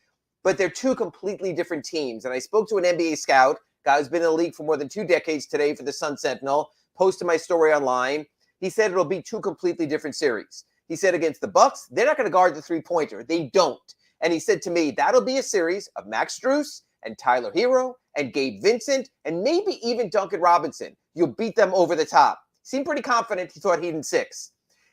But they're two completely different teams. And I spoke to an NBA scout, guy who's been in the league for more than 2 decades today for the Sun Sentinel, posted my story online. He said it'll be 2 completely different series. He said against the Bucks, they're not going to guard the three-pointer. They don't. And he said to me, that'll be a series of Max Strus and Tyler Hero and Gabe Vincent and maybe even Duncan Robinson. You'll beat them over the top. Seemed pretty confident. He thought Heat in 6.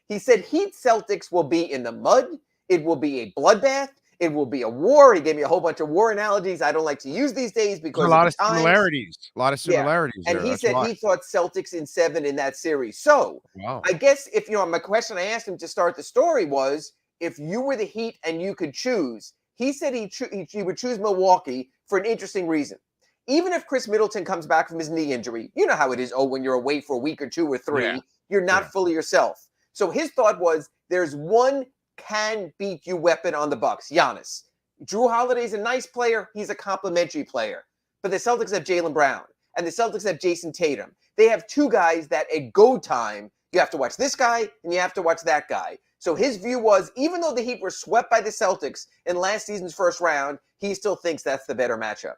He said Heat Celtics will be in the mud. It will be a bloodbath. It will be a war. He gave me a whole bunch of war analogies I don't like to use these days because a lot of similarities. A lot of similarities. Yeah. And he said he thought Celtics in 7 in that series. So I guess if my question I asked him to start the story was, if you were the Heat and you could choose, he said he would choose Milwaukee for an interesting reason. Even if Chris Middleton comes back from his knee injury, you know how it is. When you're away for a week or 2 or 3, you're not fully yourself. So his thought was there's one can beat you weapon on the Bucks, Giannis. Drew Holiday's a nice player. He's a complimentary player. But the Celtics have Jaylen Brown, and the Celtics have Jason Tatum. They have 2 guys that at go time, you have to watch this guy and you have to watch that guy. So his view was, even though the Heat were swept by the Celtics in last season's first round, he still thinks that's the better matchup.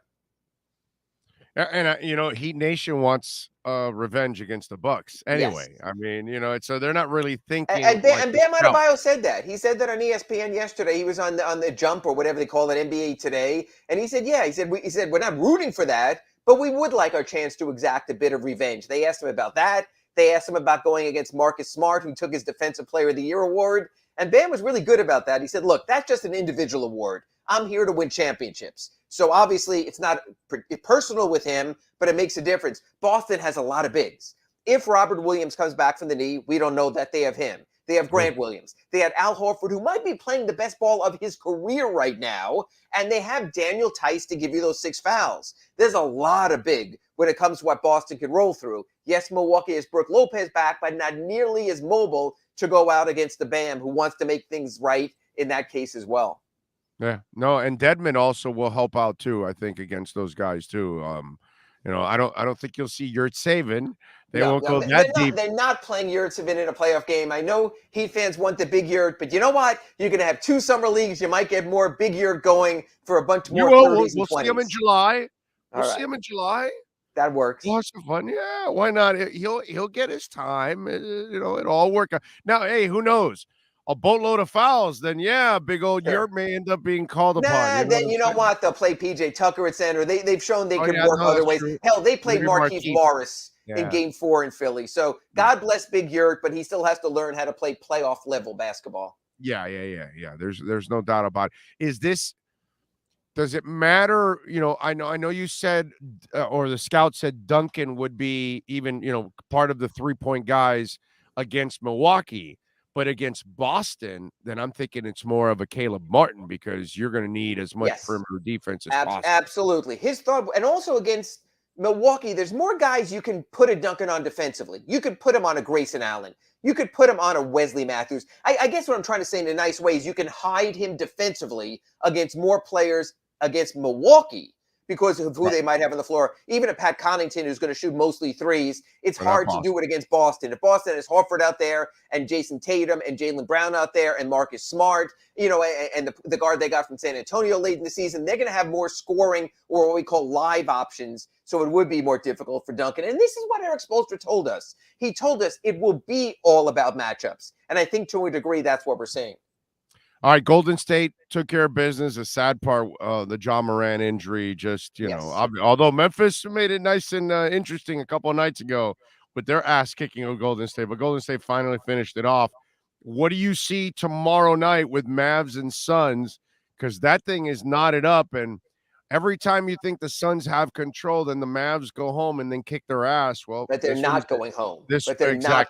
And Heat Nation wants revenge against the Bucks anyway. Yes. I mean, so they're not really thinking. And Bam Adebayo said that. He said that on ESPN yesterday. He was on the Jump or whatever they call it, NBA Today, and he said, he said we're not rooting for that, but we would like our chance to exact a bit of revenge. They asked him about that. They asked him about going against Marcus Smart, who took his Defensive Player of the Year award, and Bam was really good about that. He said, "Look, that's just an individual award. I'm here to win championships." So obviously it's not personal with him, but it makes a difference. Boston has a lot of bigs. If Robert Williams comes back from the knee, we don't know that they have him. They have Grant Williams. They had Al Horford, who might be playing the best ball of his career right now. And they have Daniel Tice to give you those 6 fouls. There's a lot of big when it comes to what Boston can roll through. Yes, Milwaukee has Brook Lopez back, but not nearly as mobile to go out against the Bam, who wants to make things right in that case as well. Yeah, no, and Dedmon also will help out too, I think, against those guys too. I don't think you'll see Yurtseven. They won't go that deep. They're not playing Yurtseven in a playoff game. I know Heat fans want the big Yurt, but you know what? You're going to have 2 summer leagues. You might get more big Yurt going for a bunch more 30s We'll and 20s. see him in July. We'll see him in July. That works. Lots of fun. Yeah, why not? He'll get his time. It all work out. Now, hey, who knows? A boatload of fouls, then big old Yurt may end up being called upon. Then you know what? They'll play PJ Tucker at center. They've shown they can work other ways. True. Hell, they played Markieff Morris in Game 4 in Philly. So God bless Big Yurt, but he still has to learn how to play playoff level basketball. Yeah. There's no doubt about it. Does it matter? I know you said, or the scout said Duncan would be even, part of the 3-point guys against Milwaukee. But against Boston, then I'm thinking it's more of a Caleb Martin, because you're going to need as much perimeter defense as possible. Absolutely. His thought, and also against Milwaukee, there's more guys you can put a Duncan on defensively. You could put him on a Grayson Allen. You could put him on a Wesley Matthews. I guess what I'm trying to say in a nice way is you can hide him defensively against more players against Milwaukee because of who they might have on the floor. Even a Pat Connaughton who's going to shoot mostly threes, it's hard to do it against Boston. If Boston has Horford out there and Jason Tatum and Jaylen Brown out there and Marcus Smart, and the guard they got from San Antonio late in the season, they're going to have more scoring or what we call live options. So it would be more difficult for Duncan. And this is what Eric Spoelstra told us. He told us it will be all about matchups. And I think to a degree, that's what we're seeing. All right, Golden State took care of business. The sad part, the John Moran injury, although Memphis made it nice and interesting a couple of nights ago with their ass kicking of Golden State, but Golden State finally finished it off. What do you see tomorrow night with Mavs and Suns? Because that thing is knotted up, and every time you think the Suns have control, then the Mavs go home and then kick their ass. Well, but they're not going home. Not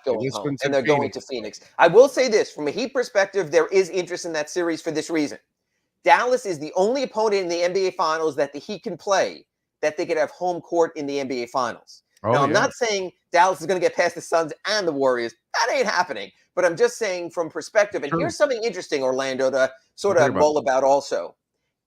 going home, and they're Phoenix. going to Phoenix. I will say this, from a Heat perspective, there is interest in that series for this reason. Dallas is the only opponent in the NBA Finals that the Heat can play that they could have home court in the NBA Finals. I'm not saying Dallas is going to get past the Suns and the Warriors. That ain't happening. But I'm just saying from perspective, and here's something interesting, Orlando, to sort of mull about also.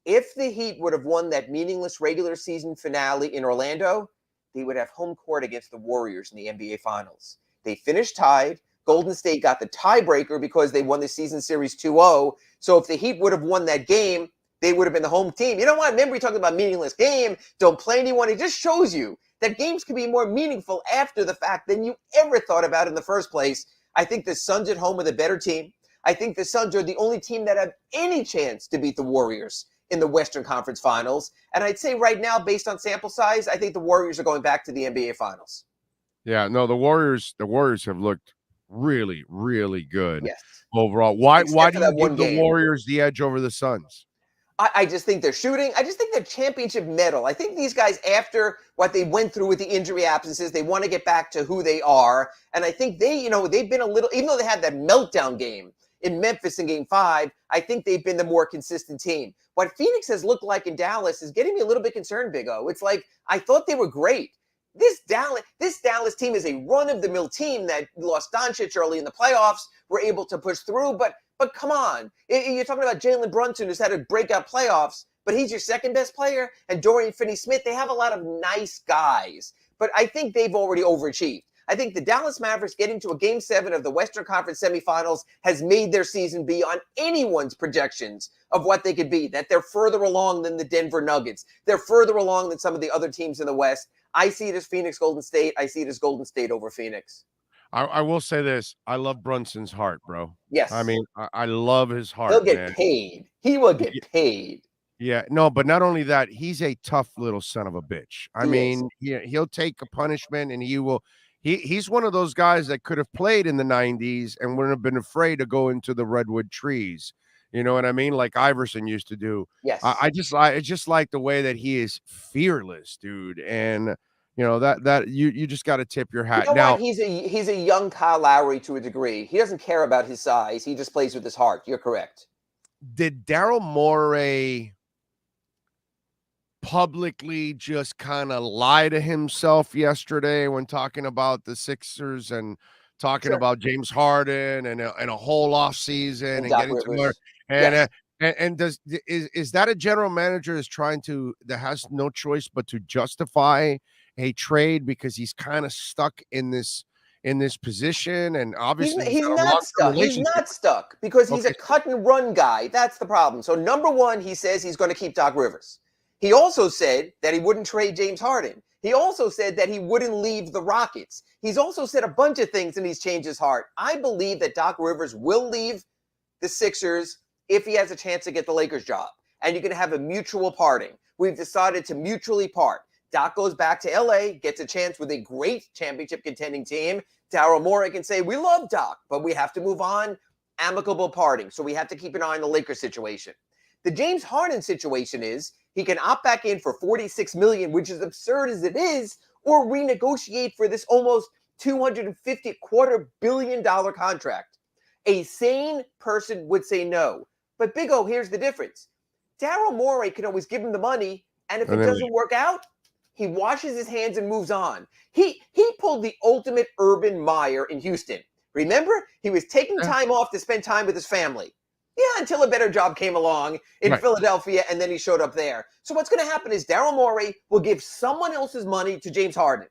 If the Heat would have won that meaningless regular season finale in Orlando, they would have home court against the Warriors in the NBA Finals. They finished tied. Golden State got the tiebreaker because they won the season series 2-0. So if the Heat would have won that game, they would have been the home team. You know what? Remember we talked about meaningless game, don't play anyone. It just shows you that games can be more meaningful after the fact than you ever thought about in the first place. I think the Suns at home are the better team. I think the Suns are the only team that have any chance to beat the Warriors in the Western Conference Finals. And I'd say right now, based on sample size, I think the Warriors are going back to the NBA Finals. Yeah, no, the Warriors have looked really, really good overall. Except why do you give the Warriors the edge over the Suns? I just think they're shooting. I just think they're championship mettle. I think these guys, after what they went through with the injury absences, they want to get back to who they are. And I think they've been a little, even though they had that meltdown game in Memphis in Game 5, I think they've been the more consistent team. What Phoenix has looked like in Dallas is getting me a little bit concerned, Big O. It's like, I thought they were great. This Dallas team is a run-of-the-mill team that lost Doncic early in the playoffs, were able to push through, but come on. You're talking about Jalen Brunson, who's had a breakout playoffs, but he's your second-best player, and Dorian Finney-Smith. They have a lot of nice guys, but I think they've already overachieved. I think the Dallas Mavericks getting to a Game 7 of the Western Conference semifinals has made their season beyond anyone's projections of what they could be, that they're further along than the Denver Nuggets. They're further along than some of the other teams in the West. I see it as Phoenix, Golden State. I see it as Golden State over Phoenix. I will say this. I love Brunson's heart, bro. Yes. I mean, I love his heart. He'll get paid. He will get paid. Yeah, no, but not only that, he's a tough little son of a bitch. I mean, he'll take a punishment, and he will. He's one of those guys that could have played in the 90s and wouldn't have been afraid to go into the redwood trees. You know what I mean? Like Iverson used to do. Yes. I just like the way that he is fearless, dude. And that you just got to tip your hat. You know Now, what? He's a young Kyle Lowry to a degree. He doesn't care about his size. He just plays with his heart. You're correct. did Daryl Morey publicly just kind of lie to himself yesterday when talking about the Sixers and talking about James Harden and a whole offseason and Doc getting to Rivers. and Yes. and is that a general manager that has no choice but to justify a trade because he's kind of stuck in this position, and obviously He's got a not long-term stuck. He's relationship. not stuck because he's Okay. a cut and run guy. That's the problem. So number one, he says he's going to keep Doc Rivers. He also said that he wouldn't trade James Harden. He also said that he wouldn't leave the Rockets. He's also said a bunch of things and he's changed his heart. I believe that Doc Rivers will leave the Sixers if he has a chance to get the Lakers job. And you can have a mutual parting. We've decided to mutually part. Doc goes back to LA, gets a chance with a great championship contending team. Daryl Morey can say, we love Doc, but we have to move on. Amicable parting. So we have to keep an eye on the Lakers situation. The James Harden situation is he can opt back in for $46 million, which is absurd as it is, or renegotiate for this almost $250 $250 million contract. A sane person would say no. But Big O, here's the difference. Daryl Morey can always give him the money, and if it doesn't work out, he washes his hands and moves on. He pulled the ultimate Urban Meyer in Houston. Remember? He was taking time off to spend time with his family. Yeah, until a better job came along in Philadelphia, and then he showed up there. So what's going to happen is Daryl Morey will give someone else's money to James Harden.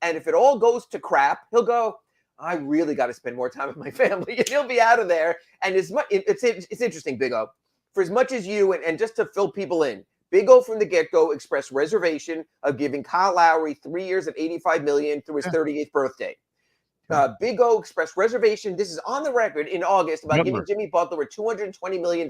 And if it all goes to crap, he'll go, I really got to spend more time with my family. And he'll be out of there. And it's interesting, Big O. For as much as you, and just to fill people in, Big O from the get-go expressed reservation of giving Kyle Lowry 3 years at $85 million through his 38th birthday. Big O expressed reservation. This is on the record in August about giving Jimmy Butler a $220 million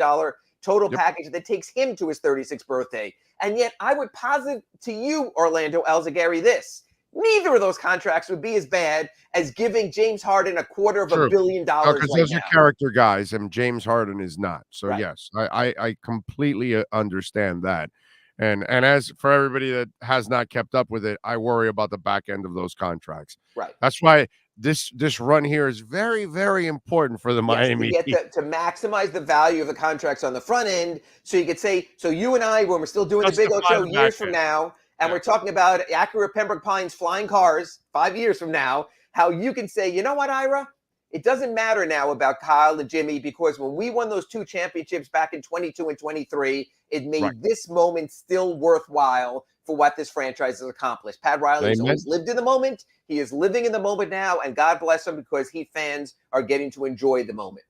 total package that takes him to his 36th birthday. And yet I would posit to you, Orlando Alzagari, this. Neither of those contracts would be as bad as giving James Harden $250 million because those are character guys, and James Harden is not. So yes, I completely understand that. And as for everybody that has not kept up with it, I worry about the back end of those contracts. Right. That's why this run here is very, very important for the Miami Heat. To maximize the value of the contracts on the front end. So you could say, so you and I, when we're still doing the Big O show years from now, and we're talking about Acura Pembroke Pines flying cars 5 years from now, how you can say, you know what, Ira? It doesn't matter now about Kyle and Jimmy, because when we won those 2 championships back in 22 and 23, it made this moment still worthwhile for what this franchise has accomplished. Pat Riley has always lived in the moment. He is living in the moment now, and God bless him, because Heat fans are getting to enjoy the moment.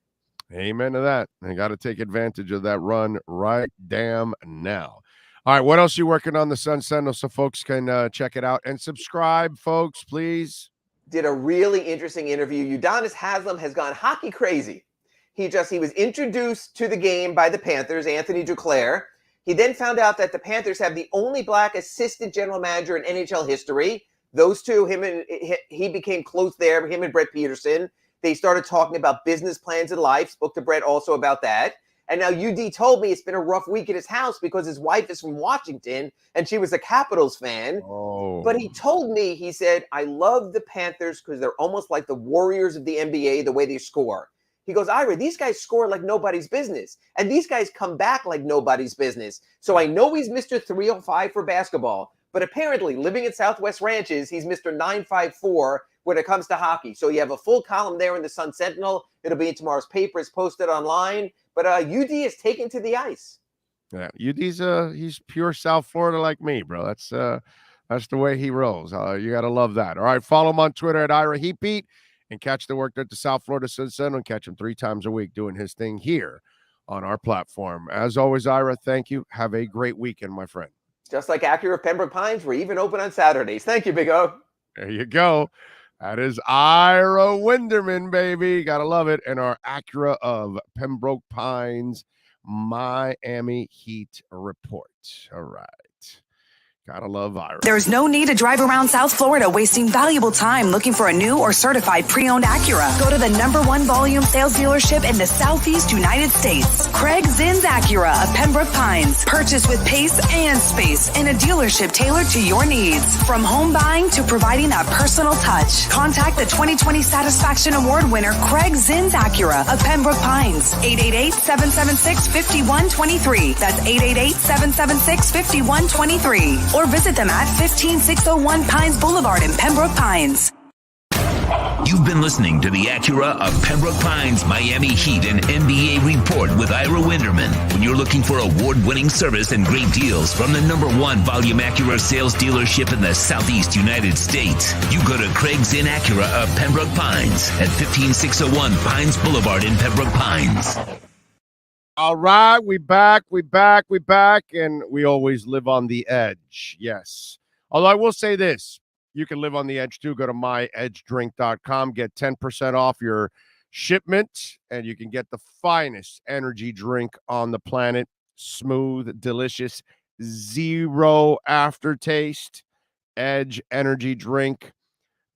Amen to that. They got to take advantage of that run right damn now. All right, what else are you working on, the Sun Sentinel, so folks can check it out and subscribe, folks, please? Did a really interesting interview. Udonis Haslem has gone hockey crazy. He was introduced to the game by the Panthers, Anthony Duclair. He then found out that the Panthers have the only black assistant general manager in NHL history. Those two, he became close there, him and Brett Peterson. They started talking about business plans in life. Spoke to Brett also about that. And now UD told me it's been a rough week at his house because his wife is from Washington and she was a Capitals fan. Oh. But he told me, he said, I love the Panthers because they're almost like the Warriors of the NBA, the way they score. He goes, Ira, these guys score like nobody's business. And these guys come back like nobody's business. So I know he's Mr. 305 for basketball, but apparently living in Southwest Ranches, he's Mr. 954 when it comes to hockey. So you have a full column there in the Sun Sentinel. It'll be in tomorrow's paper. It's posted online. But UD is taken to the ice. Yeah, UD's he's pure South Florida like me, bro. That's the way he rolls. You got to love that. All right, follow him on Twitter at Ira Heatbeat and catch the work at the South Florida Sun Sentinel and catch him 3 times a week doing his thing here on our platform. As always, Ira, thank you. Have a great weekend, my friend. Just like Acura Pembroke Pines, we're even open on Saturdays. Thank you, Big O. There you go. That is Ira Winderman, baby. Gotta love it. And our Acura of Pembroke Pines Miami Heat report. All right. Gotta love Ira. There's no need to drive around South Florida wasting valuable time looking for a new or certified pre-owned Acura. Go to the #1 volume sales dealership in the Southeast United States. Craig Zinn's Acura of Pembroke Pines. Purchase with pace and space in a dealership tailored to your needs. From home buying to providing that personal touch. Contact the 2020 Satisfaction Award winner Craig Zinn's Acura of Pembroke Pines. 888-776-5123. That's 888-776-5123. Or visit them at 15601 Pines Boulevard in Pembroke Pines. You've been listening to the Acura of Pembroke Pines Miami Heat and NBA Report with Ira Winderman. When you're looking for award-winning service and great deals from the #1 volume Acura sales dealership in the Southeast United States, you go to Craig Zinn Acura of Pembroke Pines at 15601 Pines Boulevard in Pembroke Pines. All right, we back, and we always live on the edge. Yes. Although I will say this, you can live on the edge too. Go to myedgedrink.com, get 10% off your shipment, and you can get the finest energy drink on the planet. Smooth, delicious, zero aftertaste. Edge energy drink.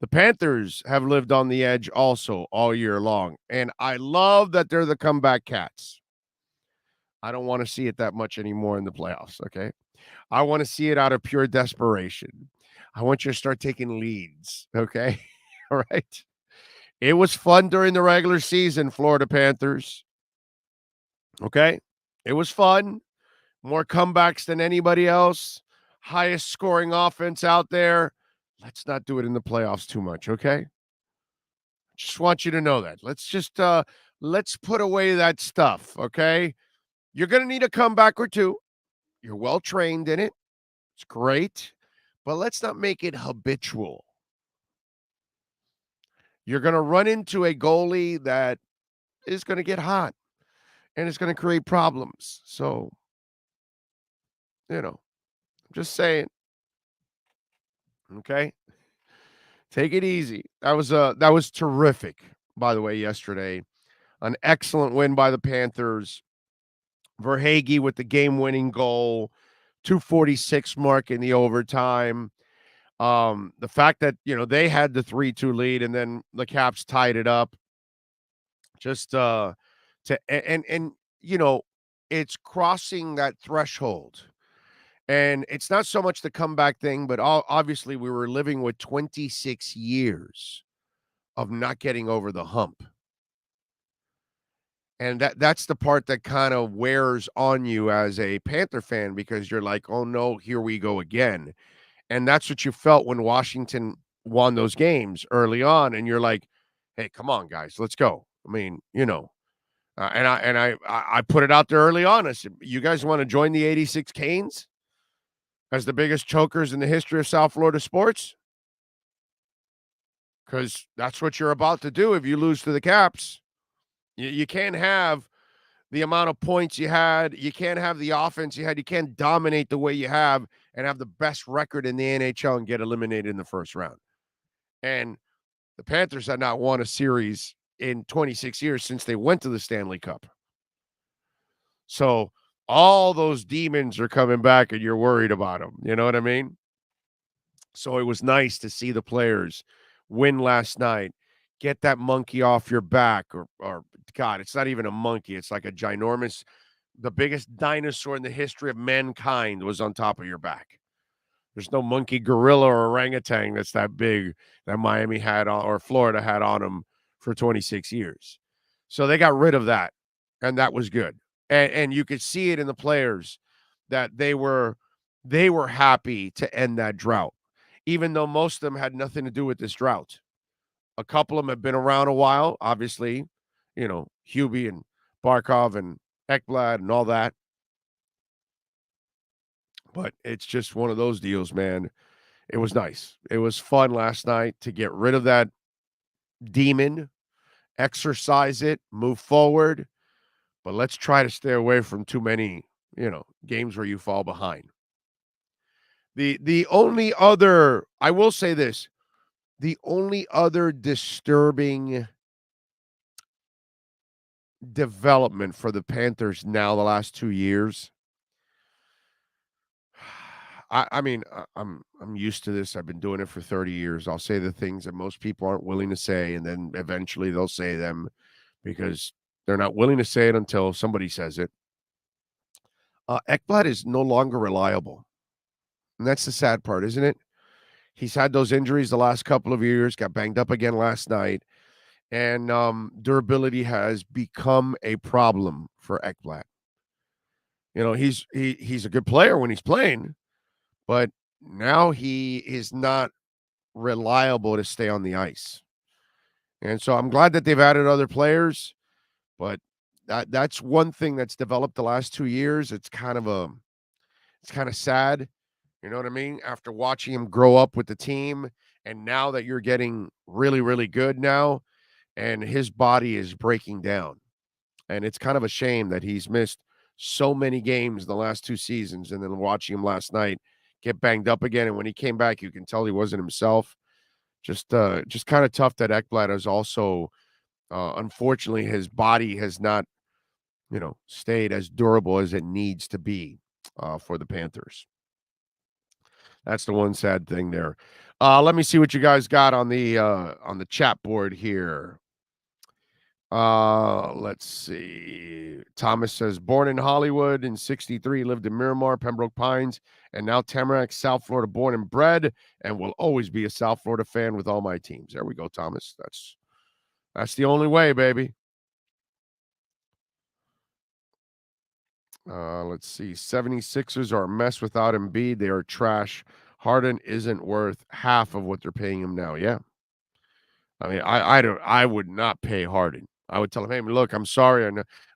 The Panthers have lived on the edge also all year long, and I love that they're the comeback cats. I don't want to see it that much anymore in the playoffs, okay? I want to see it out of pure desperation. I want you to start taking leads, okay? All right? It was fun during the regular season, Florida Panthers. Okay? It was fun. More comebacks than anybody else. Highest scoring offense out there. Let's not do it in the playoffs too much, okay? Just want you to know that. Let's put away that stuff, okay? You're going to need a comeback or two. You're well trained in it. It's great. But let's not make it habitual. You're going to run into a goalie that is going to get hot and it's going to create problems. So, I'm just saying. Okay? Take it easy. That was terrific, by the way, yesterday. An excellent win by the Panthers. Verhaeghe with the game-winning goal, 2:46 mark in the overtime. The fact that, they had the 3-2 lead and then the Caps tied it up. Just it's crossing that threshold. And it's not so much the comeback thing, but obviously we were living with 26 years of not getting over the hump. And that's the part that kind of wears on you as a Panther fan, because you're like, oh no, here we go again. And that's what you felt when Washington won those games early on. And you're like, hey, come on, guys, let's go. I mean, and I put it out there early on. I said, you guys want to join the 86 Canes as the biggest chokers in the history of South Florida sports? Because that's what you're about to do if you lose to the Caps. You can't have the amount of points you had. You can't have the offense you had. You can't dominate the way you have and have the best record in the NHL and get eliminated in the first round. And the Panthers had not won a series in 26 years since they went to the Stanley Cup. So all those demons are coming back and you're worried about them. You know what I mean? So it was nice to see the players win last night. Get that monkey off your back, or God, it's not even a monkey. It's like a ginormous, the biggest dinosaur in the history of mankind was on top of your back. There's no monkey, gorilla, or orangutan that's that big that Miami had on, or Florida had on them for 26 years. So they got rid of that, and that was good. And you could see it in the players that they were happy to end that drought, even though most of them had nothing to do with this drought. A couple of them have been around a while, obviously, Hubie and Barkov and Ekblad and all that. But it's just one of those deals, man. It was nice. It was fun last night to get rid of that demon, exercise it, move forward. But let's try to stay away from too many, games where you fall behind. The only other, I will say this, the only other disturbing development for the Panthers now the last 2 years, I'm used to this. I've been doing it for 30 years. I'll say the things that most people aren't willing to say, and then eventually they'll say them because they're not willing to say it until somebody says it. Ekblad is no longer reliable, and that's the sad part, isn't it? He's had those injuries the last couple of years, got banged up again last night, and durability has become a problem for Ekblad. You know, he's a good player when he's playing, but now he is not reliable to stay on the ice. And so I'm glad that they've added other players, but that's one thing that's developed the last 2 years. It's kind of sad. You know what I mean? After watching him grow up with the team, and now that you're getting really, really good now, and his body is breaking down. And it's kind of a shame that he's missed so many games the last 2 seasons, and then watching him last night get banged up again. And when he came back, you can tell he wasn't himself. Just kind of tough that Ekblad is also, unfortunately, his body has not, stayed as durable as it needs to be for the Panthers. That's the one sad thing there. Let me see what you guys got on the chat board here. Let's see. Thomas says, born in Hollywood in 63, lived in Miramar, Pembroke Pines, and now Tamarack, South Florida, born and bred, and will always be a South Florida fan with all my teams. There we go, Thomas. That's the only way, baby. Let's see. 76ers are a mess without Embiid. They are trash. Harden isn't worth half of what they're paying him now. Yeah. I mean, I would not pay Harden. I would tell him, hey, look, I'm sorry.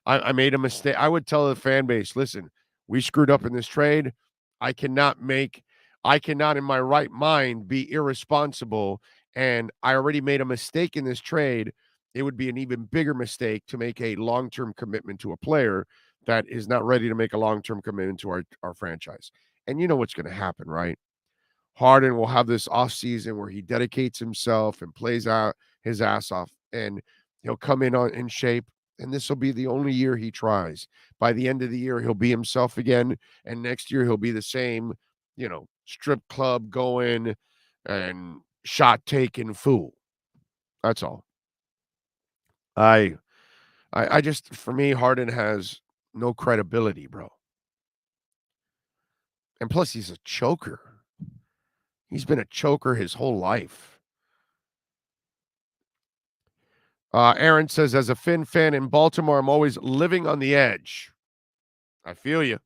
I made a mistake. I would tell the fan base, listen, we screwed up in this trade. I cannot in my right mind be irresponsible. And I already made a mistake in this trade. It would be an even bigger mistake to make a long-term commitment to a player that is not ready to make a long-term commitment to our franchise. And you know what's going to happen, right? Harden will have this offseason where he dedicates himself and plays out his ass off, and he'll come in shape, and this will be the only year he tries. By the end of the year, he'll be himself again, and next year he'll be the same, strip club going and shot taking fool. That's all. I just, for me, Harden has no credibility, bro. And plus, he's a choker. He's been a choker his whole life. Aaron says, as a Finn fan in Baltimore, I'm always living on the edge. I feel you.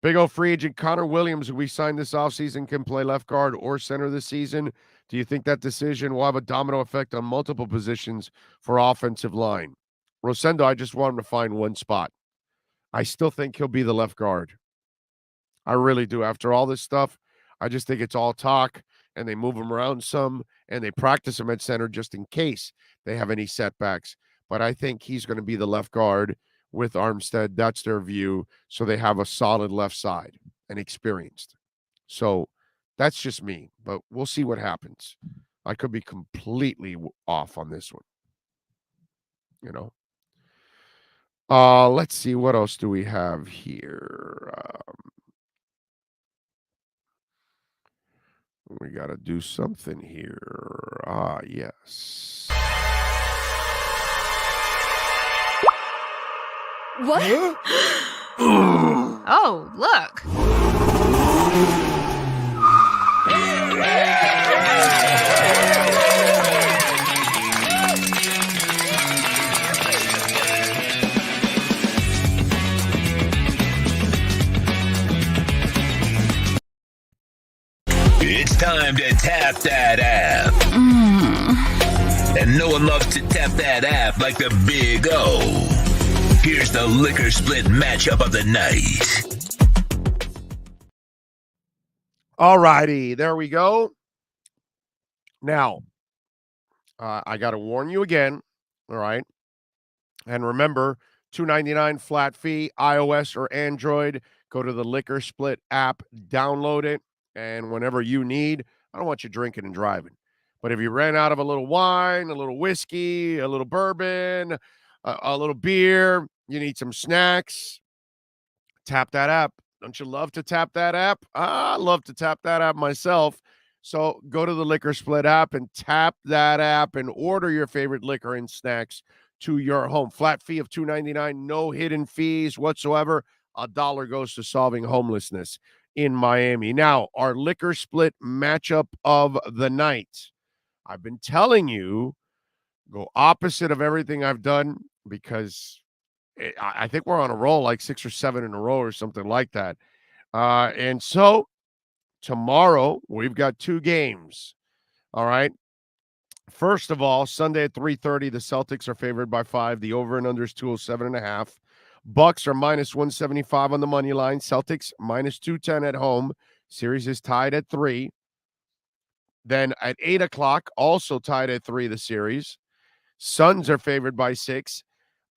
Big old free agent Connor Williams, who we signed this offseason, can play left guard or center this season. Do you think that decision will have a domino effect on multiple positions for offensive line? Rosendo, I just want him to find one spot. I still think he'll be the left guard. I really do. After all this stuff, I just think it's all talk, and they move him around some, and they practice him at center just in case they have any setbacks. But I think he's going to be the left guard with Armstead. That's their view. So they have a solid left side and experienced. So that's just me, but we'll see what happens. I could be completely off on this one. Let's see. What else do we have here? We got to do something here. Yes. What? Oh, look. It's time to tap that app. And no one loves to tap that app like the Big O. Here's the liquor split matchup of the night. All righty, there we go. Now, I got to warn you again, all right? And remember, $2.99 flat fee, iOS or Android. Go to the Liquor Split app, download it, and whenever you need, I don't want you drinking and driving. But if you ran out of a little wine, a little whiskey, a little bourbon, a little beer, you need some snacks, tap that app. Don't you love to tap that app? I love to tap that app myself. So go to the Liquor Split app and tap that app and order your favorite liquor and snacks to your home. Flat fee of $2.99, no hidden fees whatsoever. $1 goes to solving homelessness in Miami. Now, our Liquor Split matchup of the night. I've been telling you, go opposite of everything I've done because I think we're on a roll, like 6 or 7 in a row or something like that. And so tomorrow we've got 2 games. All right. First of all, Sunday at 3:30, the Celtics are favored by 5. The over and under is 207.5. Bucks are minus 175 on the money line. Celtics minus 210 at home. Series is tied at 3. Then at 8 o'clock, also tied at 3, the series. Suns are favored by 6.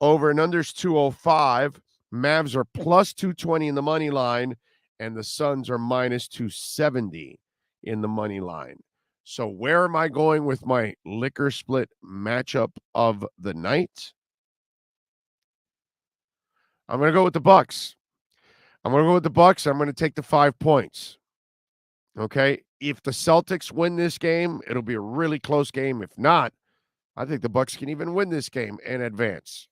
Over and under is 205. Mavs are plus 220 in the money line, and the Suns are minus 270 in the money line. So where am I going with my Liquor Split matchup of the night? I'm going to go with the Bucks. I'm going to take the 5 points. Okay? If the Celtics win this game, it'll be a really close game. If not, I think the Bucks can even win this game and advance.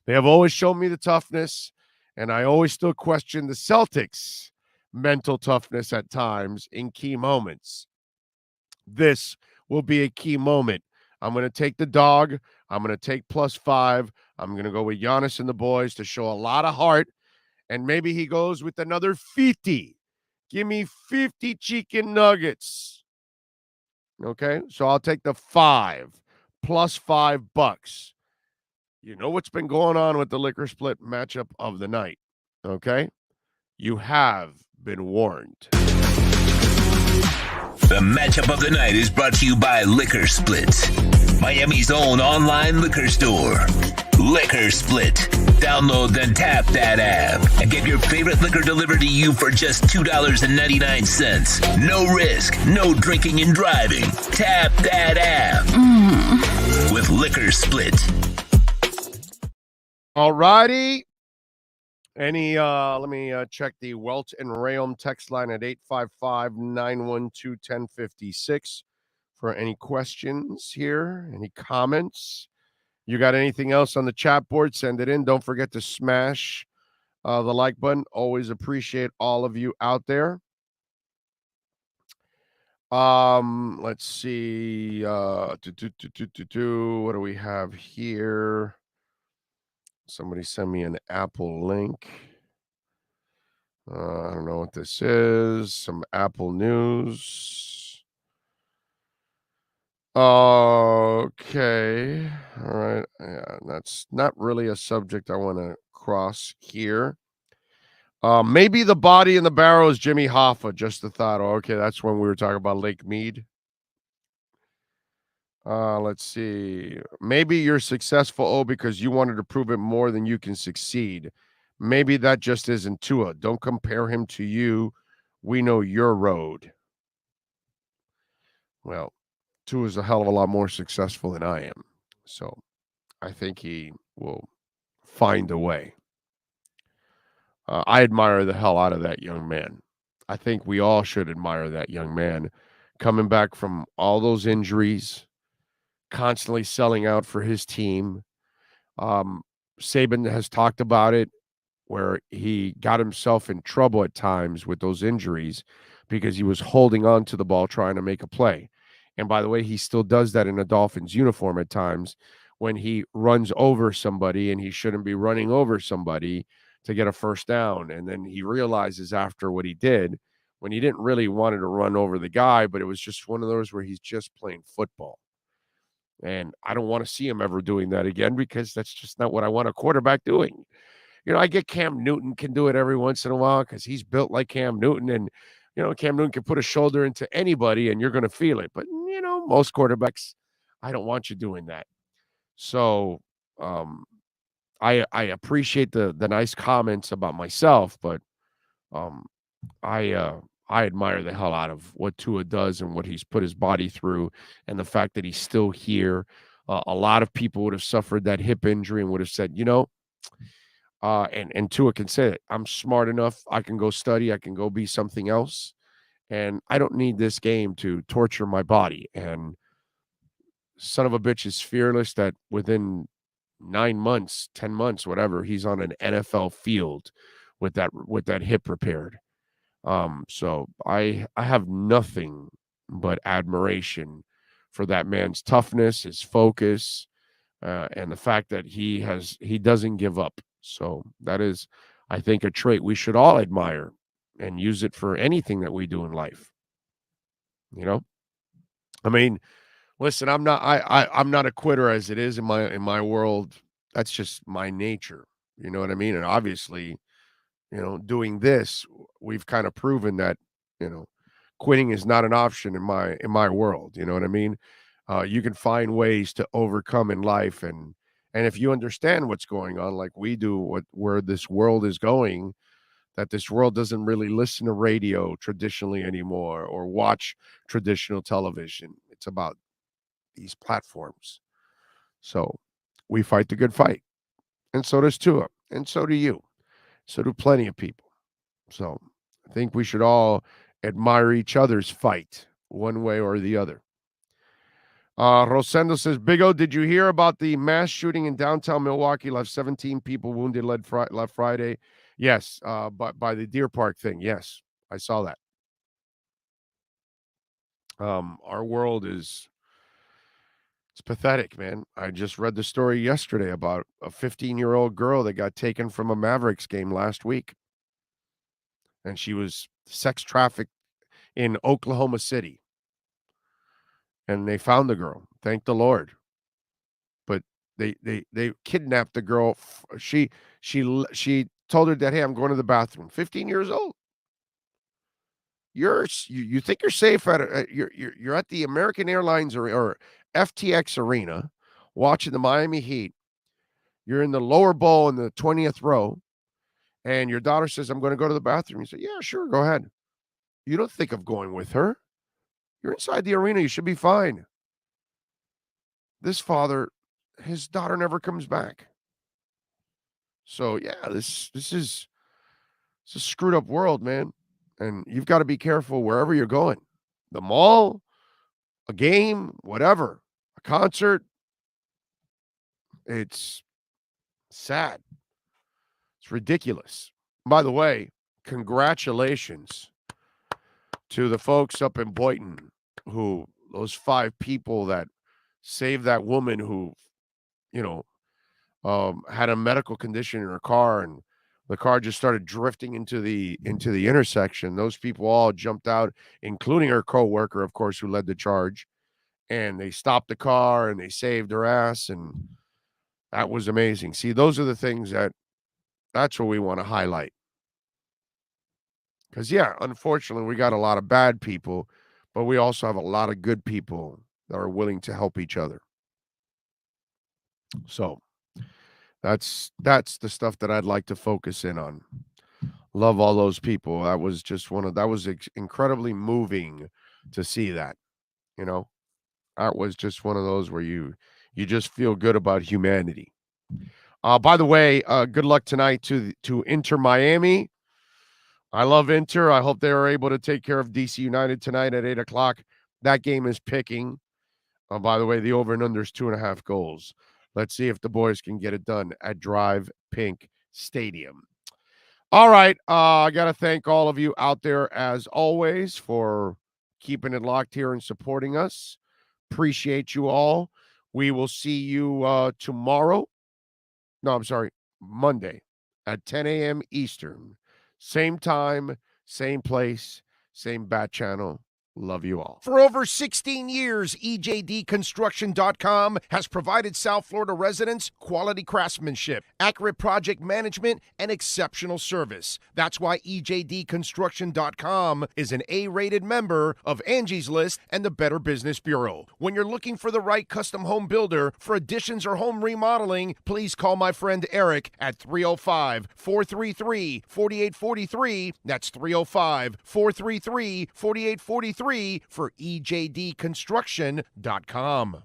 They have always shown me the toughness, and I always still question the Celtics' mental toughness at times in key moments. This will be a key moment. I'm going to take the dog. I'm going to take plus 5. I'm going to go with Giannis and the boys to show a lot of heart, and maybe he goes with another 50. Give me 50 chicken nuggets. Okay, so I'll take the 5 plus $5. You know what's been going on with the Liquor Split matchup of the night. Okay, you have been warned. The matchup of the night is brought to you by Liquor Split, Miami's own online liquor store. Liquor Split. Download and tap that app and get your favorite liquor delivered to you for just $2.99. No risk, no drinking and driving. Tap that app with Liquor Split. All righty. Let me check the Welt and Rayom text line at 855-912-1056 for any questions here, any comments. You got anything else on the chat board, send it in. Don't forget to smash the like button. Always appreciate all of you out there. Let's see. What do we have here? Somebody send me an Apple link. I don't know what this is. Some Apple news. Okay. All right. Yeah, that's not really a subject I want to cross here. Maybe the body in the barrel is Jimmy Hoffa. Just a thought. Oh, okay, that's when we were talking about Lake Mead. Let's see. Maybe you're successful, because you wanted to prove it more than you can succeed. Maybe that just isn't Tua. Don't compare him to you. We know your road. Well, Tua is a hell of a lot more successful than I am. So I think he will find a way. I admire the hell out of that young man. I think we all should admire that young man coming back from all those injuries, constantly selling out for his team. Saban has talked about it, where he got himself in trouble at times with those injuries because he was holding on to the ball trying to make a play. And by the way, he still does that in a Dolphins uniform at times when he runs over somebody and he shouldn't be running over somebody to get a first down. And then he realizes after what he did, when he didn't really want to run over the guy, but it was just one of those where he's just playing football. And I don't want to see him ever doing that again, because that's just not what I want a quarterback doing. You know, I get Cam Newton can do it every once in a while because he's built like Cam Newton. And, you know, Cam Newton can put a shoulder into anybody and you're going to feel it. But, you know, most quarterbacks, I don't want you doing that. So I appreciate the nice comments about myself, but I admire the hell out of what Tua does and what he's put his body through, and the fact that he's still here. A lot of people would have suffered that hip injury and would have said, you know, And Tua can say it. I'm smart enough. I can go study. I can go be something else. And I don't need this game to torture my body. And son of a bitch is fearless that within 9 months, 10 months, whatever, he's on an NFL field with that hip repaired. So I have nothing but admiration for that man's toughness, his focus, and the fact that he doesn't give up. So that is, I think, a trait we should all admire and use it for anything that we do in life. You know, I mean, listen, I'm not a quitter as it is in my world. That's just my nature. You know what I mean? And obviously, doing this, we've kind of proven that, quitting is not an option in my world. You know what I mean? You can find ways to overcome in life, and if you understand what's going on, like we do, where this world is going, that this world doesn't really listen to radio traditionally anymore or watch traditional television. It's about these platforms. So we fight the good fight. And so does Tua. And so do you. So do plenty of people. So I think we should all admire each other's fight one way or the other. Rosendo says, Big O, did you hear about the mass shooting in downtown Milwaukee? Left 17 people wounded left Friday. Yes, by the Deer Park thing. Yes, I saw that. Our world it's pathetic, man. I just read the story yesterday about a 15-year-old girl that got taken from a Mavericks game last week. And she was sex trafficked in Oklahoma City. And they found the girl. Thank the Lord. But they kidnapped the girl. She told her that, hey, I'm going to the bathroom. 15 years old. You think you're safe you're at the American Airlines or FTX Arena watching the Miami Heat. You're in the lower bowl in the 20th row, and your daughter says, I'm going to go to the bathroom. You say, yeah, sure, go ahead. You don't think of going with her. You're inside the arena. You should be fine. This father, his daughter never comes back. So, yeah, this is a screwed up world, man. And you've got to be careful wherever you're going. The mall, a game, whatever, a concert. It's sad. It's ridiculous. By the way, congratulations to the folks up in Boynton those 5 people that saved that woman who, had a medical condition in her car, and the car just started drifting into the intersection. Those people all jumped out, including her co-worker, of course, who led the charge. And they stopped the car and they saved her ass. And that was amazing. See, those are the things that's what we want to highlight. Because, yeah, unfortunately, we got a lot of bad people, but we also have a lot of good people that are willing to help each other. So that's the stuff that I'd like to focus in on. Love all those people. That was just incredibly moving to see that. That was just one of those where you just feel good about humanity. By the way, good luck tonight to Inter Miami. I love Inter. I hope they are able to take care of DC United tonight at 8:00. That game is picking. By the way, the over and under is 2.5 goals. Let's see if the boys can get it done at Drive Pink Stadium. All right. I got to thank all of you out there, as always, for keeping it locked here and supporting us. Appreciate you all. We will see you tomorrow. No, I'm sorry, Monday at 10 a.m. Eastern. Same time, same place, same bat channel. Love you all. For over 16 years, EJDconstruction.com has provided South Florida residents quality craftsmanship, accurate project management, and exceptional service. That's why EJDconstruction.com is an A-rated member of Angie's List and the Better Business Bureau. When you're looking for the right custom home builder for additions or home remodeling, please call my friend Eric at 305-433-4843. That's 305-433-4843. For EJDconstruction.com.